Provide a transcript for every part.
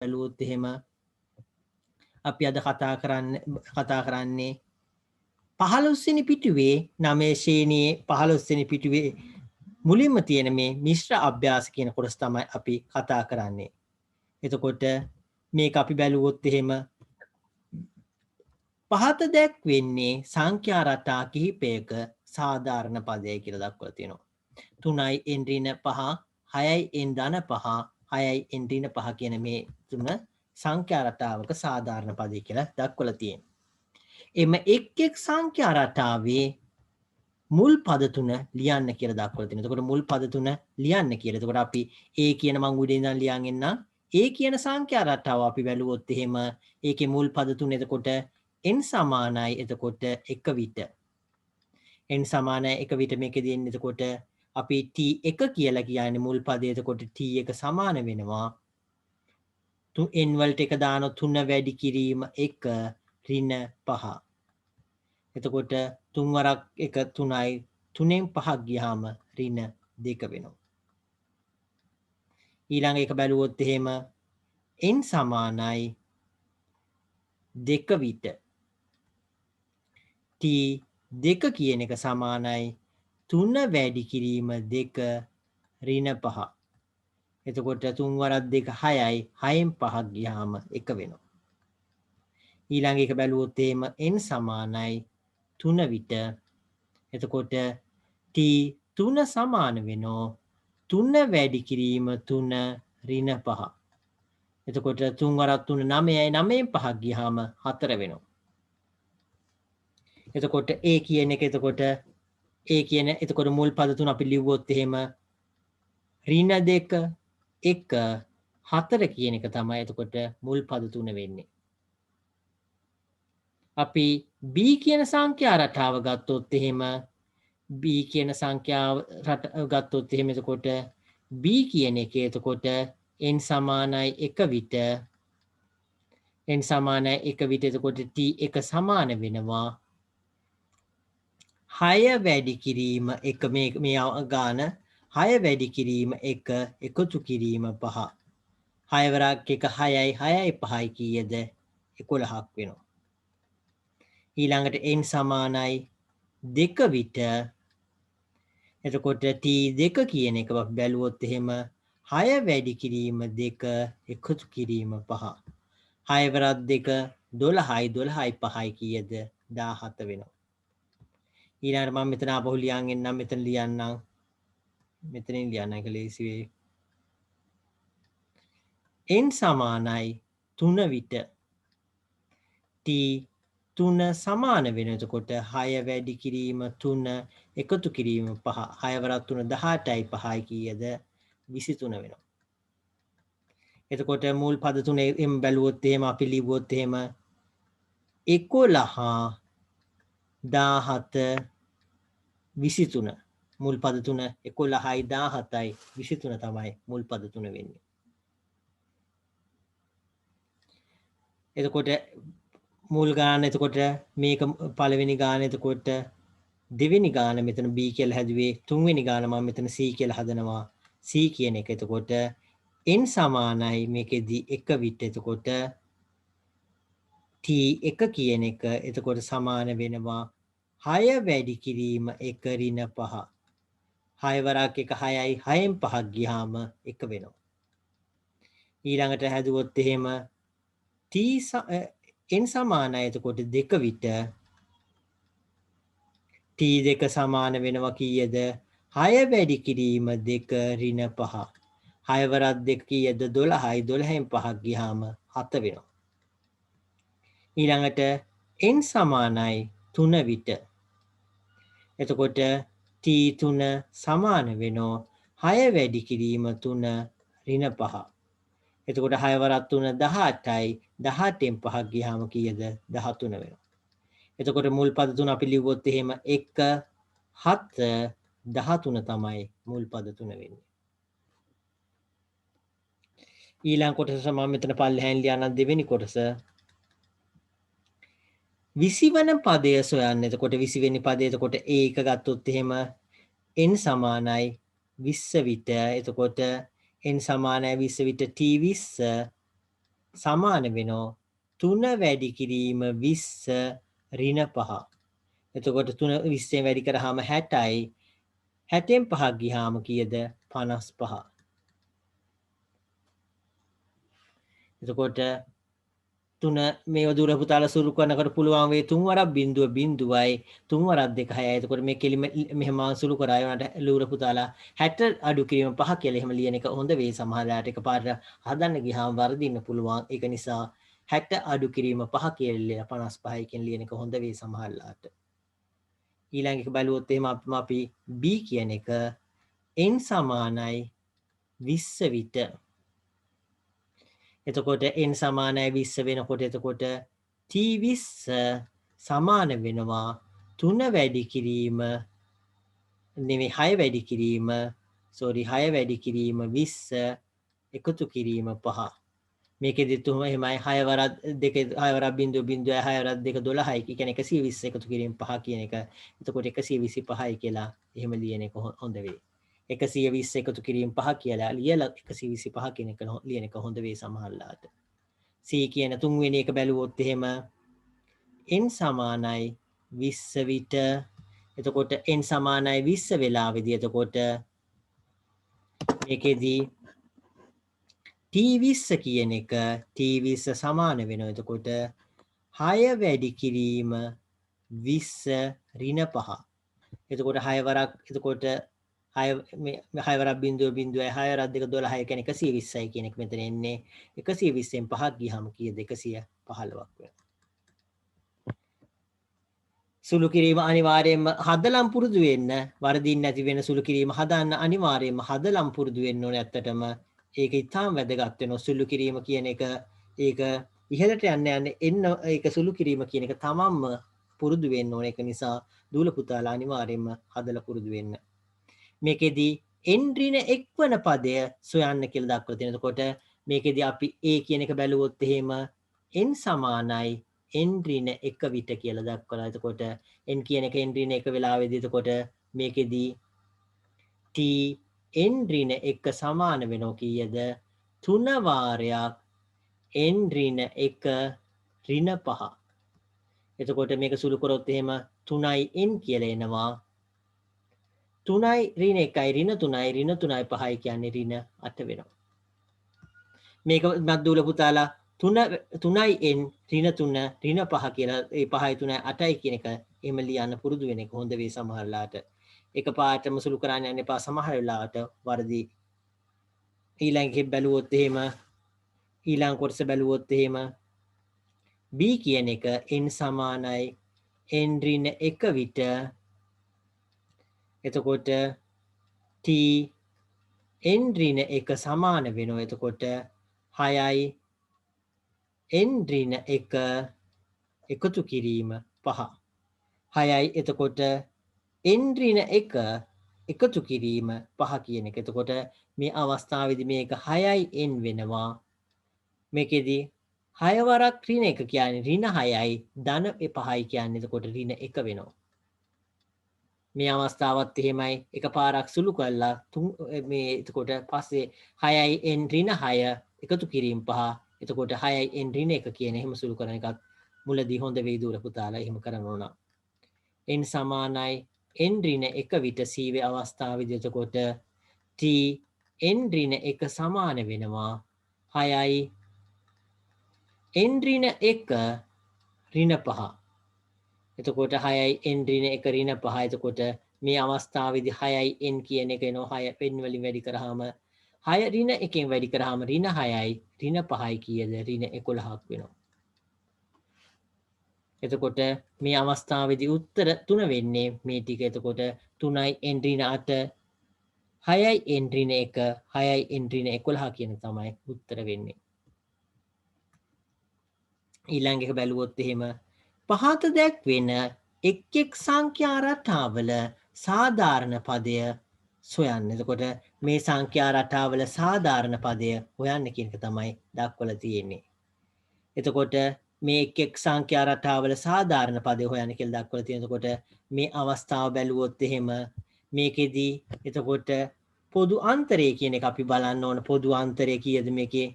බැලුවොත් එහෙම අපි අද කතා කරන්නේ 15 වෙනි පිටුවේ 9 ශ්‍රේණියේ 15 වෙනි පිටුවේ මුලින්ම තියෙන මේ මිශ්‍ර අභ්‍යාස කියන කොටස තමයි අපි කතා කරන්නේ. එතකොට මේක අපි බැලුවොත් එහෙම පහත දැක්වෙන්නේ සංඛ්‍යා රටා කිහිපයක සාධාරණ පදය කියලා දක්වලා තියෙනවා. 3යි n ඍණ 5, 6යි n ධන 5, 6යි n ඍණ 5 කියන මේ තුන සංඛ්‍යා රටාවක සාධාරණ පදය කියලා දක්වලා තියෙනවා. එම එක් සංඛ්‍යා රටාවේ මුල් පද තුන ලියන්න කියලා දක්වලා තියෙනවා. එතකොට මුල් පද තුන ලියන්න කියලා. එතකොට අපි a කියන මං උඩින් ඉඳන් ලියන් එන්නම්. a කියන සංඛ්‍යා රටාව අපි බැලුවොත් එහෙම ඒකේ මුල් පද තුන එතකොට n සමානයි එතකොට 1 විට. n සමානයි 1 විට මේකෙදී එන්නේ එතකොට අපි t1 කියලා කියන්නේ මුල් පදේ එතකොට t1 සමාන වෙනවා. n වලට 1 දානොත් 3 වැඩි කිරීම 1 ඍණ 5. එතකොට 3 වරක් 1 3යි 3න් 5ක් ගියාම ඍණ 2 වෙනවා. ඊළඟ එක බැලුවොත් එහෙම n සමානයි 2 විට t2 කියන එක සමානයි 3 වැඩි කිරීම 2 ඍණ 5. එතකොට 3 වරක් 2 6යි 6න් 5ක් ගියාම 1 වෙනවා. ඊළඟ එක බැලුවොත් එහෙම n සමානයි 3 විට එතකොට t3 සමාන වෙනෝ 3 වැඩි කිරීම 3 ඍණ 5. එතකොට 3 වරක් 3 9යි 9න් 5ක් ගියාම 4 වෙනවා. එතකොට a කියන එක එතකොට මුල් පද තුන අපි ලිව්වොත් එහෙම ඍණ 2 1 4 කියන එක තමයි එතකොට මුල් පද තුන වෙන්නේ. අපි b කියන සංඛ්‍යා රටාව ගත්තොත් එහෙම b කියන සංඛ්‍යාව ගත්තොත් එහෙම එතකොට b කියන එකේ එතකොට n සමානයි 1 විට n සමානයි 1 විට එතකොට t1 සමාන වෙනවා 6 වැඩි කිරීම 1 මේ ගාන 6 වැඩි කිරීම 1 එකතු කිරීම 5. 6 වරක් 1 6යි 6යි 5යි කීයද 11ක් වෙනවා. ඊළඟට n සමානයි 2 විට එතකොට t2 කියන එක අපි බැලුවොත් එහෙම 6 වැඩි කිරීම 2 එකතු කිරීම 5. 6 වරක් 2 12යි 12යි 5යි කීයද 17 වෙනවා. ඊළඟට මම මෙතන ආපහු ලියන් එන්නම් මෙතන ලියන්නම්. මෙතනින් ලියන්න එක ලේසි වෙයි. n සමානයි 3 විට t3 සමාන වෙන එතකොට 6 වැඩි කිරීම 3 එකතු කිරීම 5. 6 වරක් 3 18යි 5යි කීයද 23 වෙනවා. එතකොට මුල් පද තුනෙන් බැලුවොත් එහෙම අපි ලිව්වොත් එහෙම 11 17 23 මුල් පද තුන 11යි 17යි 23 තමයි මුල් පද තුන වෙන්නේ. එතකොට මුල් ගාන එතකොට මේක පළවෙනි ගාන එතකොට දෙවෙනි ගාන මෙතන b කියලා හැදුවේ තුන්වෙනි ගාන මම මෙතන c කියලා හදනවා. c කියන එක එතකොට n සමානයි මේකෙදි 1 විට එතකොට t1 කියන එක එතකොට සමාන වෙනවා 6 වැඩි කිරීම 1 ඍණ 5. 6 වරක් 1 6යි 6න් 5ක් ගියාම 1 වෙනවා. ඊළඟට හැදුවොත් එහෙම n සමානයි එතකොට 2 විට t2 සමාන වෙනවා කීයද 6 වැඩි කිරීම 2 ඍණ 5. 6 වරක් 2 කීයද 12යි 12න් 5ක් ගියාම 7 වෙනවා. ඊළඟට n සමානයි 3 විට එතකොට t3 සමාන වෙනවා 6 වැඩි කිරීම 3 ඍණ 5. එතකොට 6 වරක් 3 18යි 18න් 5ක් ගියාම කීයද 13 වෙනවා. එතකොට මුල් පද තුන අපි ලිව්වොත් එහෙම 1 7 13 තමයි මුල් පද තුන වෙන්නේ. ඊළඟ කොටස මම මෙතන පල්ලෙහාන් ලියන දෙවෙනි කොටස 20 වන පදය සොයන්න. එතකොට 20 වෙනි පදය එතකොට a1 ගත්තොත් එහෙම n සමානයි 20 විට එතකොට n සමානයි 20 විට t20 සමාන වෙනවා 3 වැඩි කිරීම 20 ඍණ 5. එතකොට 3 20ෙන් වැඩි කරාම 60යි. 60න් 5ක් ගියාම කීයද? 55. එතකොට 3 මේව දුර පුතාලා සුළු කරනකොට පුළුවන් වේ 3 වරක් බිඳුව බිඳුවයි 3 වරක් 2 6යි. එතකොට මේ කෙලිම මෙහෙම සුළු කරා ඒවට ලූර පුතාලා 60 අඩු කිරීම 5 කියලා එහෙම ලියන එක හොඳ වෙයි. සමහරලාට එකපාරට හදන්න ගියාම වරදින්න පුළුවන්. ඒක නිසා 60 අඩු කිරීම 5 කියලා 55 කියන ලියන එක හොඳ වෙයි සමහරලාට. ඊළඟ එක බලුවොත් එහෙම අපි b කියන එක n සමානයි 20 විට. එතකොට n සමානයි 20 වෙනකොට එතකොට t20 සමාන වෙනවා 3 වැඩි කිරීම නෙමෙයි 6 වැඩි කිරීම 6 වැඩි කිරීම 20 එකතු කිරීම 5. මේකෙදි තුම එහෙමයි 6 වරක් 2 6 වරක් 0.0 6 වරක් 2 12යි. ඒ කියන්නේ 120 එකතු කිරීම 5 කියන එක. එතකොට 125යි කියලා එහෙම ලියන එක හොඳ වෙයි. 120 එකතු කිරීම 5 කියලා ලියලා 125 කියන එක ලියන එක හොඳ වෙයි සමහරලාට. C කියන තුන්වෙනි එක බැලුවොත් එහෙම n සමානයි 20 විට. එතකොට n සමානයි 20 වෙලාවේදී එතකොට මේකෙදී t20 කියන එක t20 සමාන වෙනවා. එතකොට 6 වැඩි කිරීම 20 ඍණ 5. එතකොට 6 වරක් එතකොට 6 වරක් 0.0 6 වරක් 2 12 කියන්නේ 120යි කියන එක මෙතන එන්නේ. 120ෙන් 5ක් ගියාම කීයද? 115ක් වෙනවා. සුළු කිරීම අනිවාර්යයෙන්ම හදලම් පුරුදු වෙන්න වරදින් නැති වෙන සුළු කිරීම හදන්න අනිවාර්යයෙන්ම හදලම් පුරුදු වෙන්න ඕනේ. ඇත්තටම ඒක ඉතාම වැදගත් වෙනවා. සුළු කිරීම කියන එක ඒක ඉහළට යන්න එන්න ඒක සුළු කිරීම කියන එක තමන්ම පුරුදු වෙන්න ඕනේ. ඒක නිසා දූල පුතාලා අනිවාර්යයෙන්ම හදලා පුරුදු වෙන්න. මේකෙදී n ඍණ 1 වන පදය සොයන්න කියලා දක්වලා තියෙනවා. එතකොට මේකෙදී අපි a කියන එක බැලුවොත් එහෙම n සමානයි n ඍණ 1 විට කියලා දක්වලා. එතකොට n කියන එක n ඍණ 1 වෙලාවෙදී එතකොට මේකෙදී t n ඍණ 1 සමාන වෙනවා කීයද? 3 වාරයක් n ඍණ 1 ඍණ 5. එතකොට මේක සුළු කරොත් එහෙම 3යි n කියලා එනවා. 3යි ඍණ 1යි ඍණ 3යි ඍණ 3යි 5යි කියන්නේ ඍණ 8 වෙනවා. මේක මද්දූල පුතාලා 3යි n ඍණ 3 ඍණ 5 කියලා ඒ 5යි 3යි 8යි කියන එක එහෙම ලියන්න පුරුදු වෙන එක හොඳ වෙයි සමහරලාට. එකපාරටම සුළු කරන්න යන්න එපා සමහර වෙලාවට වර්ධි. ඊළඟ එක බැලුවොත් එහෙම ඊළඟ කොටස බැලුවොත් එහෙම b කියන එක n සමානයි n ඍණ 1 විට. එතකොට t n ඍණ 1 සමාන වෙනවා. එතකොට 6යි n ඍණ 1 එකතු කිරීම 5. 6යි එතකොට n ඍණ 1 එකතු කිරීම 5 කියන එක. එතකොට මේ අවස්ථාවේදී මේක 6යි n වෙනවා. මේකෙදී 6 වරක් ඍණ 1 කියන්නේ ඍණ 6යි ධන 5යි කියන්නේ එතකොට ඍණ 1 වෙනවා. මේ අවස්ථාවත් එහෙමයි. එකපාරක් සුළු කළා මේ එතකොට පස්සේ 6යි n ඍණ 6 එකතු කිරීම 5. එතකොට 6යි n ඍණ 1 කියන එහෙම සුළු කරන එකත් මුලදී හොඳ වෙයි දූල පුතාලා එහෙම කරනවා නම්. n සමානයි n ඍණ 1 විට c වේ අවස්ථාවේදී එතකොට t n ඍණ 1 සමාන වෙනවා 6යි n ඍණ 1 ඍණ 5. එතකොට 6යි n ඍණ 1 ඍණ 5. එතකොට මේ අවස්ථාවේදී 6යි n කියන එක එනවා 6 n වලින් වැඩි කරාම 6 ඍණ 1ෙන් වැඩි කරාම ඍණ 6යි ඍණ 5යි කීයද? ඍණ 11ක් වෙනවා. එතකොට මේ අවස්ථාවේදී උත්තර 3 වෙන්නේ මේ ටික. එතකොට 3යි n ඍණ 8 6යි n ඍණ 1 6යි n ඍණ 11 කියන තමයි උත්තර වෙන්නේ. ඊළඟ එක බැලුවොත් එහෙම පහත දැක්වෙන එක් සංඛ්‍යා රටාවල සාධාරණ පදය සොයන්න. එතකොට මේ සංඛ්‍යා රටාවල සාධාරණ පදය හොයන්න කියන එක තමයි දක්වලා තියෙන්නේ. එතකොට මේ එක් සංඛ්‍යා රටාවල සාධාරණ පදය හොයන්න කියලා දක්වලා තියෙන. එතකොට මේ අවස්ථාව බැලුවොත් එහෙම මේකෙදී එතකොට පොදු අන්තරය කියන එක අපි බලන්න ඕන. පොදු අන්තරය කීයද මේකේ?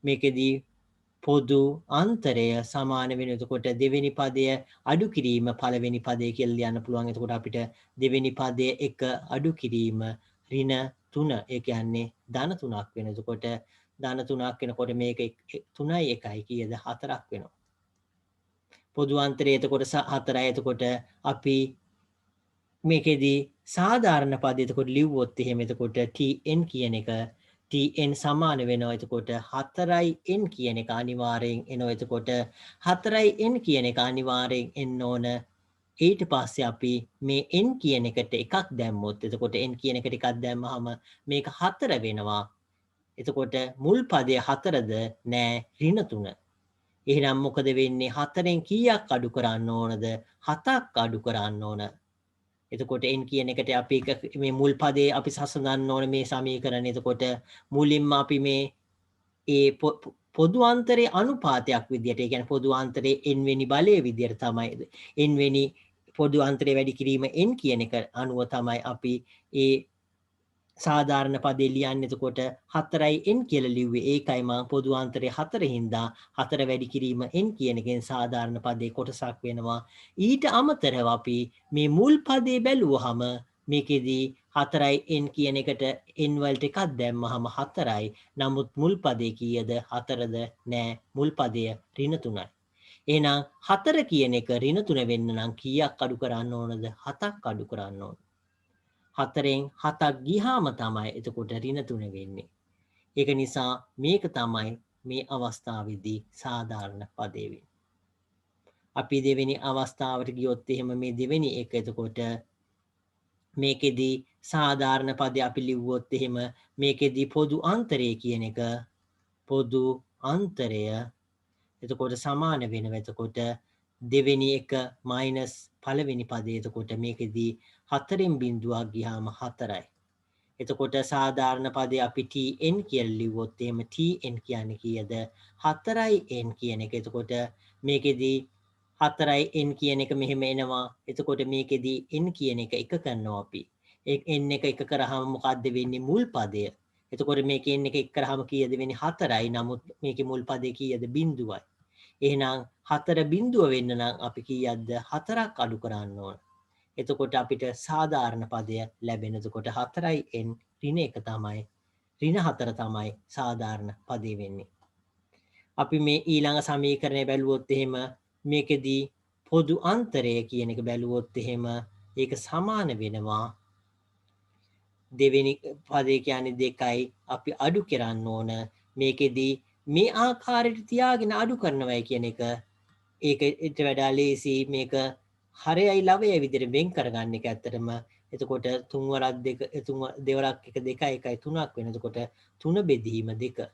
මේකෙදී පොදු අන්තරය සමාන වෙන. එතකොට දෙවෙනි පදය අඩු කිරීම පළවෙනි පදය කියලා ලියන්න පුළුවන්. එතකොට අපිට දෙවෙනි පදය 1 අඩු කිරීම ඍණ 3 ඒ කියන්නේ ධන 3ක් වෙන. එතකොට ධන 3ක් වෙනකොට මේක 3යි 1යි කීයද 4ක් වෙනවා. පොදු අන්තරය එතකොට 4යි. එතකොට අපි මේකෙදී සාධාරණ පදය එතකොට ලිව්වොත් එහෙම එතකොට tn කියන එක tn සමාන වෙනවා. එතකොට 4n කියන එක අනිවාර්යෙන් එනවා. එතකොට 4n කියන එක අනිවාර්යෙන් එන්න ඕන. ඊට පස්සේ අපි මේ n කියන එකට එකක් දැම්මොත් එතකොට n කියන එකට එකක් දැම්මහම මේක 4 වෙනවා. එතකොට මුල් පදය 4ද නෑ ඍණ 3. එහෙනම් මොකද වෙන්නේ 4න් කීයක් අඩු කරන්න ඕනද 7ක් අඩු කරන්න ඕන. එතකොට n කියන එකට අපි මේ මුල් පදේ අපි සසඳන්න ඕන මේ සමීකරණය. එතකොට මුලින්ම අපි මේ ඒ පොදු අන්තරයේ අනුපාතයක් විදියට ඒ කියන්නේ පොදු අන්තරයේ n වෙනි බලයේ විදියට තමයි n වෙනි පොදු අන්තරය වැඩි කිරීම n කියන එක අනුව තමයි අපි ඒ සාධාරණ පදේ ලියන්නේ. එතකොට 4n කියලා ලිව්වේ ඒකයි මම පොදු අන්තරය 4 හින්දා 4 වැඩි කිරීම n කියන එකෙන් සාධාරණ පදේ කොටසක් වෙනවා. ඊට අමතරව අපි මේ මුල් පදේ බැලුවහම මේකෙදී 4n කියන එකට n වලට එකක් දැම්මහම 4යි. නමුත් මුල් පදේ කීයද 4ද නෑ මුල් පදය ඍණ 3යි. එහෙනම් 4 කියන එක ඍණ 3 වෙන්න නම් කීයක් අඩු කරන්න ඕනද 7ක් අඩු කරන්න ඕන. 4න් 7ක් ගිහාම තමයි එතකොට ඍණ 3 වෙන්නේ. ඒක නිසා මේක තමයි මේ අවස්ථාවේදී සාධාරණ පදේ වෙන්නේ. අපි දෙවෙනි අවස්ථාවට ගියොත් එහෙම මේ දෙවෙනි එක එතකොට මේකෙදී සාධාරණ පදේ අපි ලිව්වොත් එහෙම මේකෙදී පොදු අන්තරය කියන එක පොදු අන්තරය එතකොට සමාන වෙනවා. එතකොට දෙවෙනි එක මයිනස් පළවෙනි පදේ එතකොට මේකෙදී 4න් බිඳුවක් ගියාම 4යි. එතකොට සාධාරණ පදේ අපි tn කියලා ලිව්වොත් එහෙම tn කියන්නේ කීයද 4n කියන එක. එතකොට මේකෙදී 4n කියන එක මෙහෙම එනවා. එතකොට මේකෙදී n කියන එක එක කරනවා අපි. ඒ n එක එක කරාම මොකද්ද වෙන්නේ මුල් පදය. එතකොට මේකේ n එක එක කරාම කීයද වෙන්නේ 4යි. නමුත් මේකේ මුල් පදේ කීයද 0යි. එහෙනම් 4 බිඳුව වෙන්න නම් අපි කීයක්ද 4ක් අඩු කරන්න ඕන. එතකොට අපිට සාධාරණ පදය ලැබෙන. එතකොට 4n ඍණ 1 තමයි ඍණ 4 තමයි සාධාරණ පදේ වෙන්නේ. අපි මේ ඊළඟ සමීකරණය බැලුවොත් එහෙම මේකෙදී පොදු අන්තරය කියන එක බැලුවොත් එහෙම ඒක සමාන වෙනවා දෙවෙනි පදේ කියන්නේ 2යි අපි අඩු කරන්න ඕන. මේකෙදී මේ ආකාරයට තියාගෙන අඩු කරනවයි කියන එක ඒක ඊට වඩා ලේසි. මේක හරයයි ලවයයි විදිහට වෙන් කරගන්න එක ඇත්තටම. එතකොට 3 වරක් 2 දෙවරක් 1 2යි 1යි 3ක් වෙන. එතකොට 3 බෙදීම 2.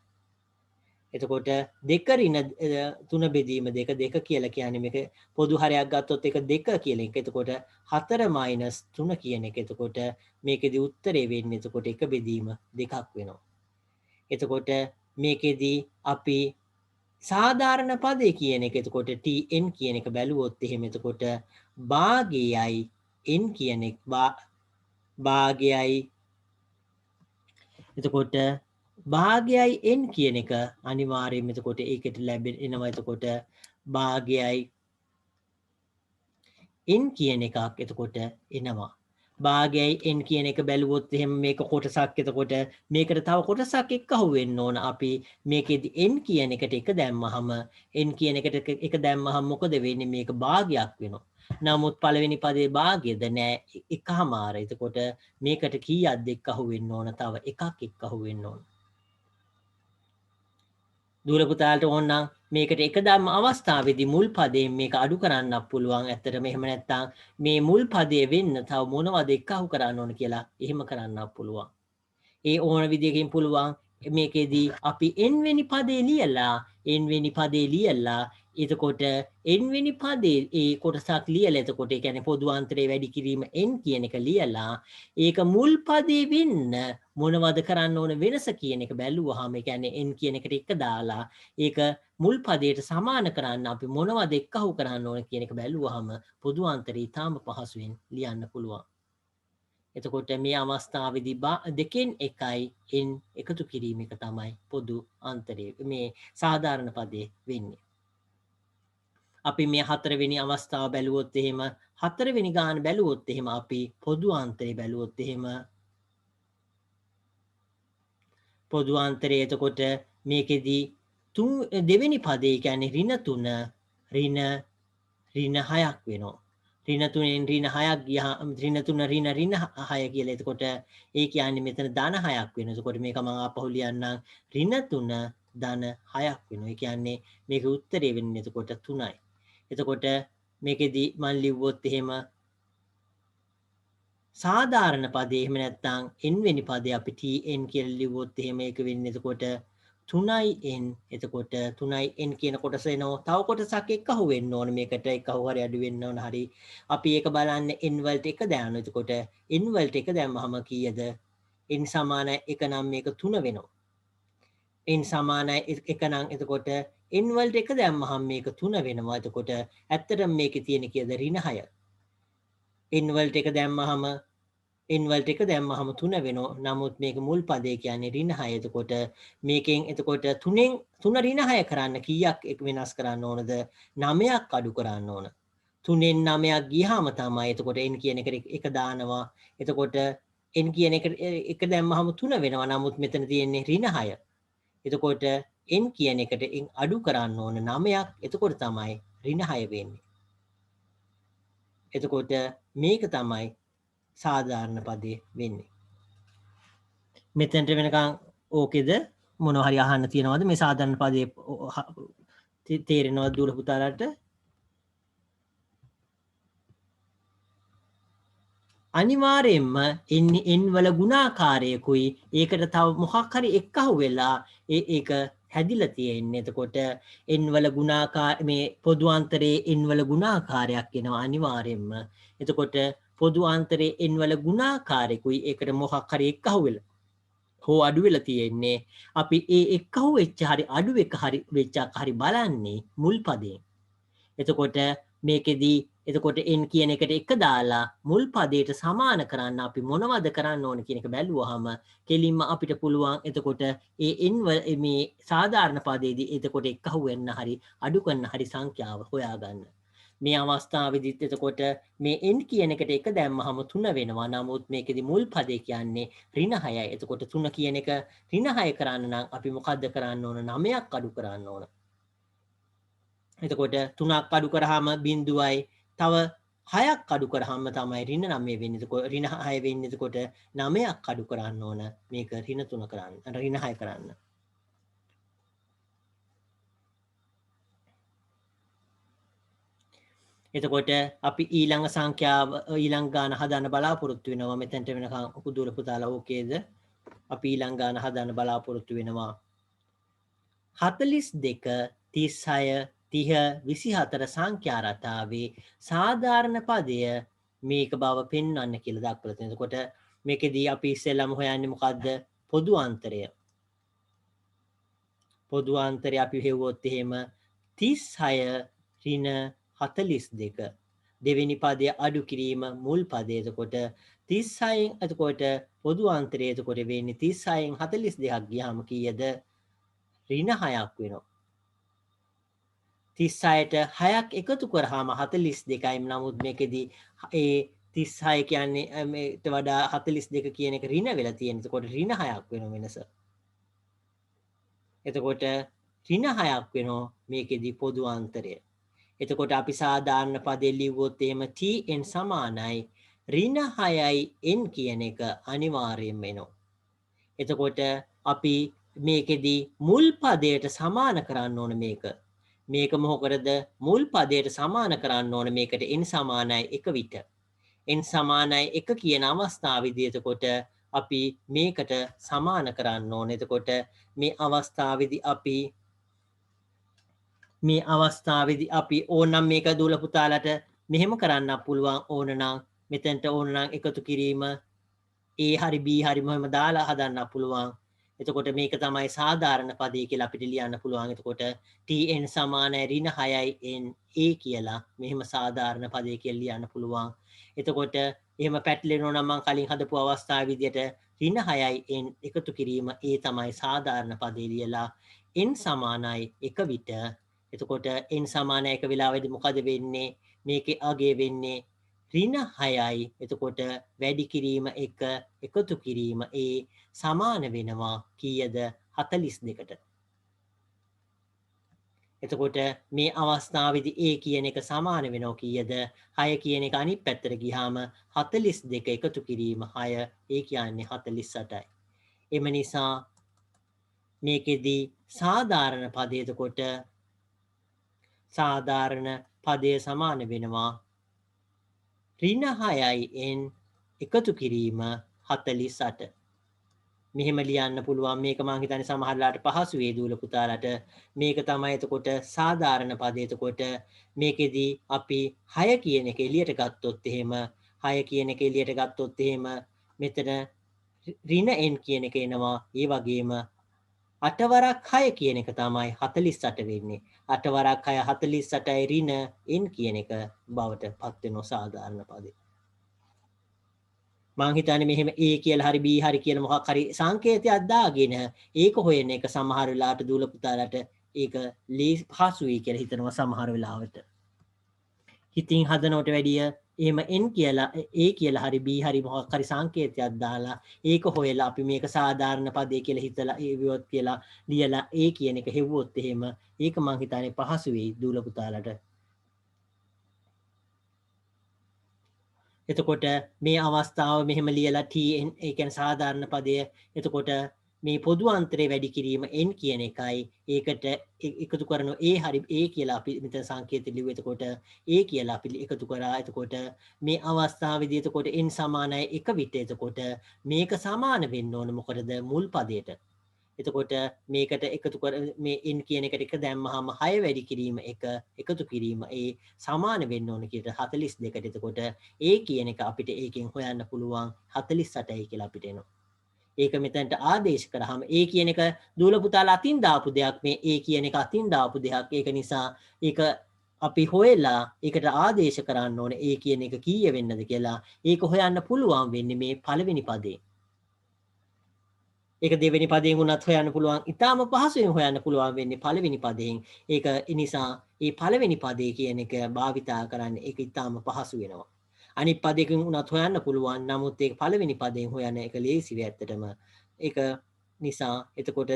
එතකොට 2 ඍණ 3 බෙදීම 2 2 කියලා කියන්නේ මේක පොදු හරයක් ගත්තොත් ඒක 2 කියලා එක. එතකොට 4 3 කියන එක. එතකොට මේකෙදි උත්තරේ වෙන්නේ එතකොට 1 බෙදීම 2ක් වෙනවා. එතකොට මේකෙදී අපි සාධාරණ පදේ කියන එක එතකොට tn කියන එක බැලුවොත් එහෙම එතකොට භාගයයි n කියන එක භාගයයි එතකොට භාගයයි n කියන එක අනිවාර්යයෙන්ම එතකොට ඒකට ලැබෙන එනවා. එතකොට භාගයයි n කියන එකක් එතකොට එනවා. භාගයයි n කියන එක බැලුවොත් එහෙම මේක කොටසක්. එතකොට මේකට තව කොටසක් එක්ක අහු වෙන්න ඕන. අපි මේකෙදි n කියන එකට එක දැම්මහම n කියන එකට එක දැම්මහම මොකද වෙන්නේ මේක භාගයක් වෙනවා. නමුත් පළවෙනි පදේ භාගයද නෑ එකමාර. එතකොට මේකට කීයක්ද එක්ක අහු වෙන්න ඕන තව එකක් එක්ක අහු වෙන්න ඕන. දුර පුතාලට ඕනනම් මේකට එක ධම්ම අවස්ථාවේදී මුල් පදයෙන් මේක අඩු කරන්නත් පුළුවන්. ඇත්තටම එහෙම නැත්නම් මේ මුල් පදයේ වෙන්න තව මොනවද එක්ක අහු කරන්න ඕන කියලා එහෙම කරන්නත් පුළුවන්. ඒ ඕන විදියකින් පුළුවන්. මේකෙදී අපි n වෙනි පදේ ලියලා එතකොට n වෙනි පදේ ඒ කොටසක් ලියලා එතකොට ඒ කියන්නේ පොදු අන්තරේ වැඩි කිරීම n කියන එක ලියලා ඒක මුල් පදේ වෙන්න මොනවද කරන්න ඕන වෙනස කියන එක බැලුවාම ඒ කියන්නේ n කියන එකට එක දාලා ඒක මුල් පදයට සමාන කරන්න අපි මොනවද එක්කහුව කරන්න ඕන කියන එක බැලුවාම පොදු අන්තරේ ඊටාම පහසුවෙන් ලියන්න පුළුවන්. එතකොට මේ අවස්ථාවේදී දෙකෙන් එකයි n එකතු කිරීම එක තමයි පොදු අන්තරය මේ සාධාරණ පදේ වෙන්නේ. අපි මේ හතරවෙනි අවස්ථාව බැලුවොත් එහෙම හතරවෙනි ගාන බැලුවොත් එහෙම අපි පොදු අන්තරය බැලුවොත් එහෙම පොදු අන්තරය එතකොට මේකෙදී දෙවෙනි පදේ කියන්නේ ඍණ 3 ඍණ 6ක් වෙනවා. ඍණ 3ෙන් ඍණ 6ක් ගියා ඍණ 3 ඍණ 6 කියලා. එතකොට ඒ කියන්නේ මෙතන ධන 6ක් වෙනවා. එතකොට මේක මම ආපහු ලියන්නම් ඍණ 3 ධන 6ක් වෙනවා. ඒ කියන්නේ මේකේ උත්තරේ වෙන්නේ එතකොට 3යි. එතකොට මේකෙදී මම ලිව්වොත් එහෙම සාධාරණ පදේ එහෙම නැත්නම් n වෙනි පදේ අපි tn කියලා ලිව්වොත් එහෙම ඒක වෙන්නේ එතකොට 3n එතකොට 3n කියන කොටස එනවා. තව කොටසක් එක්කහුව වෙන්න ඕන මේකට එක්කහුව හරි අඩු වෙන්න ඕන හරි. අපි ඒක බලන්න n වලට 1 දානවා. එතකොට n වලට 1 දැම්මහම කීයද? n සමාන 1 නම් මේක 3 වෙනවා. n සමාන 1 නම් එතකොට n වලට 1 දැම්මහම මේක 3 වෙනවා. එතකොට ඇත්තටම මේකේ තියෙන කීයද? ඍණ 6. n වලට 1 දැම්මහම n වලට 1 දැම්මහම 3 වෙනවා. නමුත් මේක මුල් පදේ කියන්නේ ඍණ 6. එතකොට මේකෙන් එතකොට 3ෙන් 3 ඍණ 6 කරන්න කීයක් වෙනස් කරන්න ඕනද? 9ක් අඩු කරන්න ඕන. 3ෙන් 9ක් ගියාම තමයි එතකොට n කියන එකට 1 දානවා. එතකොට n කියන එක 1 දැම්මහම 3 වෙනවා. නමුත් මෙතන තියෙන්නේ ඍණ 6. එතකොට n කියන එකට අඩු කරන්න ඕන 9ක්. එතකොට තමයි ඍණ 6 වෙන්නේ. එතකොට මේක තමයි සාධාරණ පදේ වෙන්නේ. මෙතෙන්ට වෙනකන් ඕකේද? මොනවා හරි අහන්න තියෙනවද? මේ සාධාරණ පදේ තේරෙනවද දුර පුතාලට? අනිවාර්යයෙන්ම n වල ගුණාකාරයකුයි ඒකට තව මොකක් හරි එක්කහුව වෙලා ඒක හැදිලා තියෙන්නේ. එතකොට n වල ගුණාකාර මේ පොදු අන්තරයේ n වල ගුණාකාරයක් එනවා අනිවාර්යයෙන්ම. එතකොට පොදු අන්තරයේ n වල ගුණාකාරයකුයි ඒකට මොකක් හරි එක්කහුව වෙලා හෝ අඩු වෙලා තියෙන්නේ. අපි ඒ එක්කහුව වෙච්ච හරි අඩු එක හරි වෙච්චක් හරි බලන්නේ මුල් පදයෙන්. එතකොට මේකෙදී එතකොට n කියන එකට 1 දාලා මුල් පදයට සමාන කරන්න අපි මොනවද කරන්න ඕන කියන එක බැලුවාම කෙලින්ම අපිට පුළුවන් එතකොට ඒ n මේ සාධාරණ පදයේදී එතකොට එක්කහුව වෙන්න හරි අඩු කරන්න හරි සංඛ්‍යාව හොයාගන්න. මේ අවස්ථාවේදීත් එතකොට මේ n කියන එකට 1 දැම්මහම 3 වෙනවා. නමුත් මේකෙදි මුල් පදේ කියන්නේ ඍණ 6යි. එතකොට 3 කියන එක ඍණ 6 කරන්න නම් අපි මොකද්ද කරන්න ඕන? 9ක් අඩු කරන්න ඕන. එතකොට 3ක් අඩු කරාම බිඳුවයි තව 6ක් අඩු කරාම තමයි ඍණ 9 වෙන්නේ. එතකොට ඍණ 6 වෙන්නේ. එතකොට 9ක් අඩු කරන්න ඕන මේක ඍණ 3 කරන්න. ඍණ 6 කරන්න. එතකොට අපි ඊළඟ සංඛ්‍යාව ඊළඟ ගාන හදන්න බලාපොරොත්තු වෙනවා. මෙතෙන්ට වෙනකන් කුදුර පුතාලා ඕකේද? අපි ඊළඟ ගාන හදන්න බලාපොරොත්තු වෙනවා. 42 36 30 24 සංඛ්‍යා රටාවේ සාධාරණ පදය මේක බව පෙන්වන්න කියලා දක්වලා තියෙනවා. එතකොට මේකෙදී අපි ඉස්සෙල්ලාම හොයන්නේ මොකද්ද? පොදු අන්තරය. පොදු අන්තරය අපි හෙව්වොත් එහෙම 36 ඍණ 42 දෙවෙනි පදය අඩු කිරීම මුල් පදය. එතකොට 36න් එතකොට පොදු අන්තරය එතකොට වෙන්නේ 36න් 42ක් ගියාම කීයද? ඍණ 6ක් වෙනවා. 36ට 6ක් එකතු කරාම 42යි. නමුත් මේකෙදී ඒ 36 කියන්නේ මේට වඩා 42 කියන එක ඍණ වෙලා තියෙන. එතකොට ඍණ 6ක් වෙන වෙනස. එතකොට ඍණ 6ක් වෙනවා මේකෙදී පොදු අන්තරය. එතකොට අපි සාධාරණ පදේ ලිව්වොත් එහෙම tn සමානයි ඍණ 6යි n කියන එක අනිවාර්යයෙන් වෙනවා. එතකොට අපි මේකෙදී මුල් පදයට සමාන කරන්න ඕන මේක. මේක මොකටද? මුල් පදයට සමාන කරන්න ඕන මේකට n සමානයි 1 විට. n සමානයි 1 කියන අවස්ථාවේදී එතකොට අපි මේකට සමාන කරන්න ඕන. එතකොට මේ අවස්ථාවේදී අපි ඕනනම් මේක දුවල පුතාලට මෙහෙම කරන්න පුළුවන්. ඕනනම් මෙතෙන්ට ඕනනම් එකතු කිරීම a හරි b හරි මොහෙම දාලා හදන්න පුළුවන්. එතකොට මේක තමයි සාධාරණ පදේ කියලා අපිට ලියන්න පුළුවන්. එතකොට tn සමානයි ඍණ 6යි n a කියලා මෙහෙම සාධාරණ පදේ කියලා ලියන්න පුළුවන්. එතකොට එහෙම පැටලෙනවා නම් මම කලින් හදපු අවස්ථාවේ විදිහට ඍණ 6යි n එකතු කිරීම a තමයි සාධාරණ පදේ ලියලා n සමානයි 1 විට. එතකොට n සමානයි 1 වෙලාවෙදී මොකද වෙන්නේ? මේකේ අගය වෙන්නේ ඍණ 6යි. එතකොට වැඩි කිරීම 1 එකතු කිරීම a සමාන වෙනවා කීයද? 42ට. එතකොට මේ අවස්ථාවේදී a කියන එක සමාන වෙනවා කීයද? 6 කියන එක අනිත් පැත්තට ගියාම 42 එකතු කිරීම 6 ඒ කියන්නේ 48යි. එම නිසා මේකෙදී සාධාරණ පදය එතකොට සාධාරණ පදය සමාන වෙනවා ඍණ 6යි n එකතු කිරීම 48. මෙහෙම ලියන්න පුළුවන්. මේක මම හිතන්නේ සමහරලාට පහසු වේ දූල පුතාලට. මේක තමයි එතකොට සාධාරණ පදය. එතකොට මේකෙදී අපි 6 කියන එක එළියට ගත්තොත් එහෙම 6 කියන එක එළියට ගත්තොත් එහෙම මෙතන ඍණ n කියන එක එනවා. ඒ වගේම 8 වරක් 6 කියන එක තමයි 48 වෙන්නේ. 8 වරක් 6 48යි ඍණ n කියන එක බවට පත් වෙනවා සාධාරණ පදේ. මං හිතන්නේ මෙහෙම A කියලා හරි B හරි කියලා මොකක් හරි සංකේතයක් දාගෙන ඒක හොයන එක සමහර වෙලාවට දූල පුතාලට ඒක පහසුයි කියලා හිතනවා සමහර වෙලාවට. හිතින් හදනවට වැඩිය එහෙම n කියලා A කියලා හරි B හරි මොකක් හරි සංකේතයක් දාලා ඒක හොයලා අපි මේක සාධාරණ පදේ කියලා හිතලා ඒ විවොත් කියලා ලියලා A කියන එක හෙව්වොත් එහෙම ඒක මං හිතන්නේ පහසු වෙයි දූල පුතාලට. එතකොට මේ අවස්ථාව මෙහෙම ලියලා tn ඒ කියන්නේ සාධාරණ පදය. එතකොට මේ පොදු අන්තරේ වැඩි කිරීම n කියන එකයි ඒකට එකතු කරන a හරි a කියලා අපි මෙතන සංකේත ලිව්වේ. එතකොට a කියලා අපි එකතු කරා. එතකොට මේ අවස්ථාවේදී එතකොට n සමානයි 1 විට. එතකොට මේක සමාන වෙන්න ඕන මොකටද? මුල් පදයට. එතකොට මේකට එකතු කර මේ n කියන එකට එක දැම්මහම 6 වැඩි කිරීම 1 එකතු කිරීම ඒ සමාන වෙන්න ඕන කියලා 42ට. එතකොට a කියන එක අපිට ඒකෙන් හොයන්න පුළුවන් 48යි කියලා අපිට එනවා. ඒක මෙතනට ආදේශ කරාම a කියන එක දූල පුතාලා අතින් දාපු දෙයක්. මේ a කියන එක අතින් දාපු දෙයක්. ඒක නිසා ඒක අපි හොයලා ඒකට ආදේශ කරන්න ඕනේ a කියන එක කීය වෙන්නද කියලා. ඒක හොයන්න පුළුවන් වෙන්නේ මේ පළවෙනි පදේ. ඒක දෙවෙනි පදයෙන් උනත් හොයන්න පුළුවන්. ඊටාම පහසුවෙන් හොයන්න පුළුවන් වෙන්නේ පළවෙනි පදයෙන්. ඒක නිසා මේ පළවෙනි පදේ කියන එක භාවිතා කරන්න ඒක ඊටාම පහසු වෙනවා. අනිත් පදයකින් උනත් හොයන්න පුළුවන්. නමුත් ඒක පළවෙනි පදයෙන් හොයන්න එක ලේසි වේ ඇත්තටම. ඒක නිසා එතකොට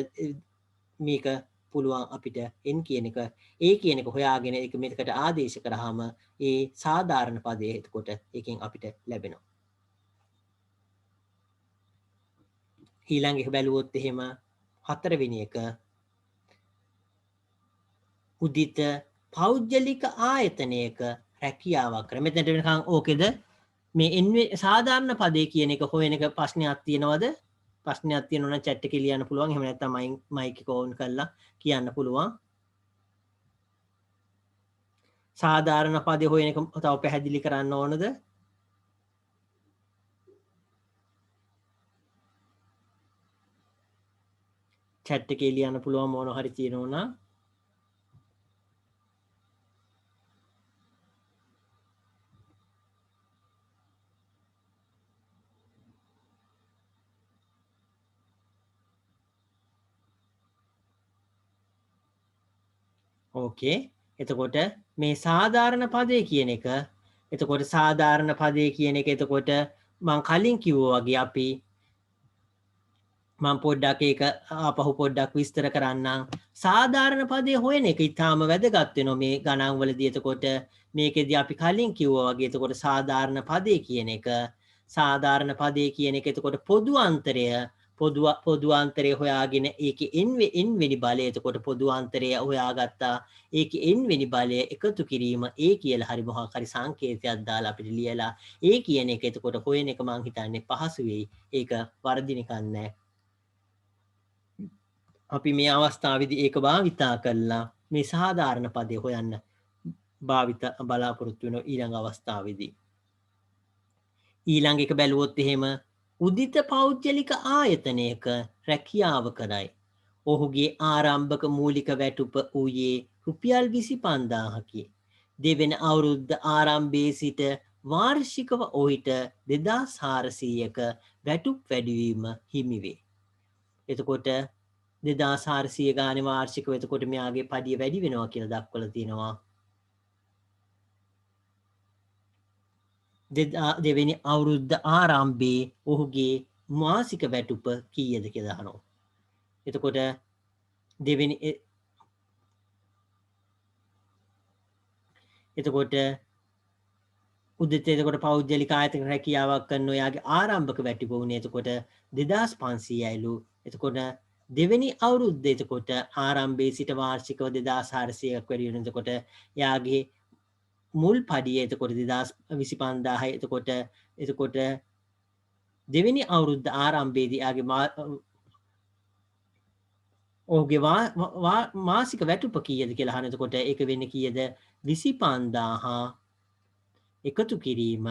මේක පුළුවන් අපිට n කියන එක a කියන එක හොයාගෙන ඒක මේකට ආදේශ කරාම ඒ සාධාරණ පදයේ එතකොට ඒකෙන් අපිට ලැබෙනවා. ඊළඟ එක බැලුවොත් එහෙම හතරවෙනි එක උදිත පෞද්ගලික ආයතනයක රැකියාවක් කර. මෙතනට වෙනකන් ඕකේද? මේ සාධාරණ පදේ කියන එක හොයන එක ප්‍රශ්නයක් තියෙනවද? ප්‍රශ්නයක් තියෙනවා නම් chat එකේ ලියන්න පුළුවන්. එහෙම නැත්නම් මයික් එක ඕන් කරලා කියන්න පුළුවන්. සාධාරණ පදේ හොයන එක තව පැහැදිලි කරන්න ඕනද? chat එකේ ලියන්න පුළුවන් මොන හරි තියෙනවා නම්. ඕකේ. එතකොට මේ සාධාරණ පදේ කියන එක එතකොට සාධාරණ පදේ කියන එක එතකොට මම කලින් කිව්වා වගේ අපි මම පොඩ්ඩක් ඒක ආපහු පොඩ්ඩක් විස්තර කරන්නම්. සාධාරණ පදේ හොයන එක ඊටාම වැදගත් වෙනවා මේ ගණන් වලදී. එතකොට මේකෙදී අපි කලින් කිව්වා වගේ එතකොට සාධාරණ පදේ කියන එක සාධාරණ පදේ කියන එක එතකොට පොදු අන්තරය පොදු අන්තරය හොයාගෙන ඒකේ n වෙනි බලය එතකොට පොදු අන්තරය හොයාගත්තා. ඒකේ n වෙනි බලය එකතු කිරීම a කියලා හරි මොකක් හරි සංකේතයක් දාලා අපිට ලියලා a කියන එක එතකොට හොයන එක මම හිතන්නේ පහසු වෙයි. ඒක වර්ධින කන්නේ. අපි මේ අවස්ථාවේදී ඒක භාවිතා කරලා මේ සාධාරණ පදේ හොයන්න බලාපොරොත්තු වෙන ඊළඟ අවස්ථාවේදී ඊළඟ එක බැලුවොත් එහෙම උදිත පෞද්ගලික ආයතනයක රැකියාව කරයි. ඔහුගේ ආරම්භක මූලික වැටුප වූයේ රුපියල් 25000කි. දෙවන අවුරුද්ද ආරම්භයේ සිට වාර්ෂිකව ඔහුට 2400ක වැටුප් වැඩිවීම හිමි වේ. එතකොට 2400 ගානේ වාර්ෂිකව එතකොට මෙයාගේ පඩිය වැඩි වෙනවා කියලා දක්වලා තියෙනවා. දෙවෙනි අවුරුද්ද ආරම්භයේ ඔහුගේ මාසික වැටුප කීයද කියලා අහනවා. එතකොට දෙවෙනි එතකොට උදිත එතකොට පෞද්ගලික ආයතන රැකියාවක් කරන ඔයාගේ ආරම්භක වැටුප වුණේ එතකොට 2500යිලු. එතකොට දෙවෙනි අවුරුද්ද එතකොට ආරම්භයේ සිට වාර්ෂිකව 2400ක් වැඩි වෙන එතකොට එයාගේ මුල් පඩිය එතකොට 25000යි. එතකොට දෙවෙනි අවුරුද්ද ආරම්භයේදී එයාගේ ඔහුගේ මාසික වැටුප කීයද කියලා අහන. එතකොට ඒක වෙන්නේ කීයද? 25000 එකතු කිරීම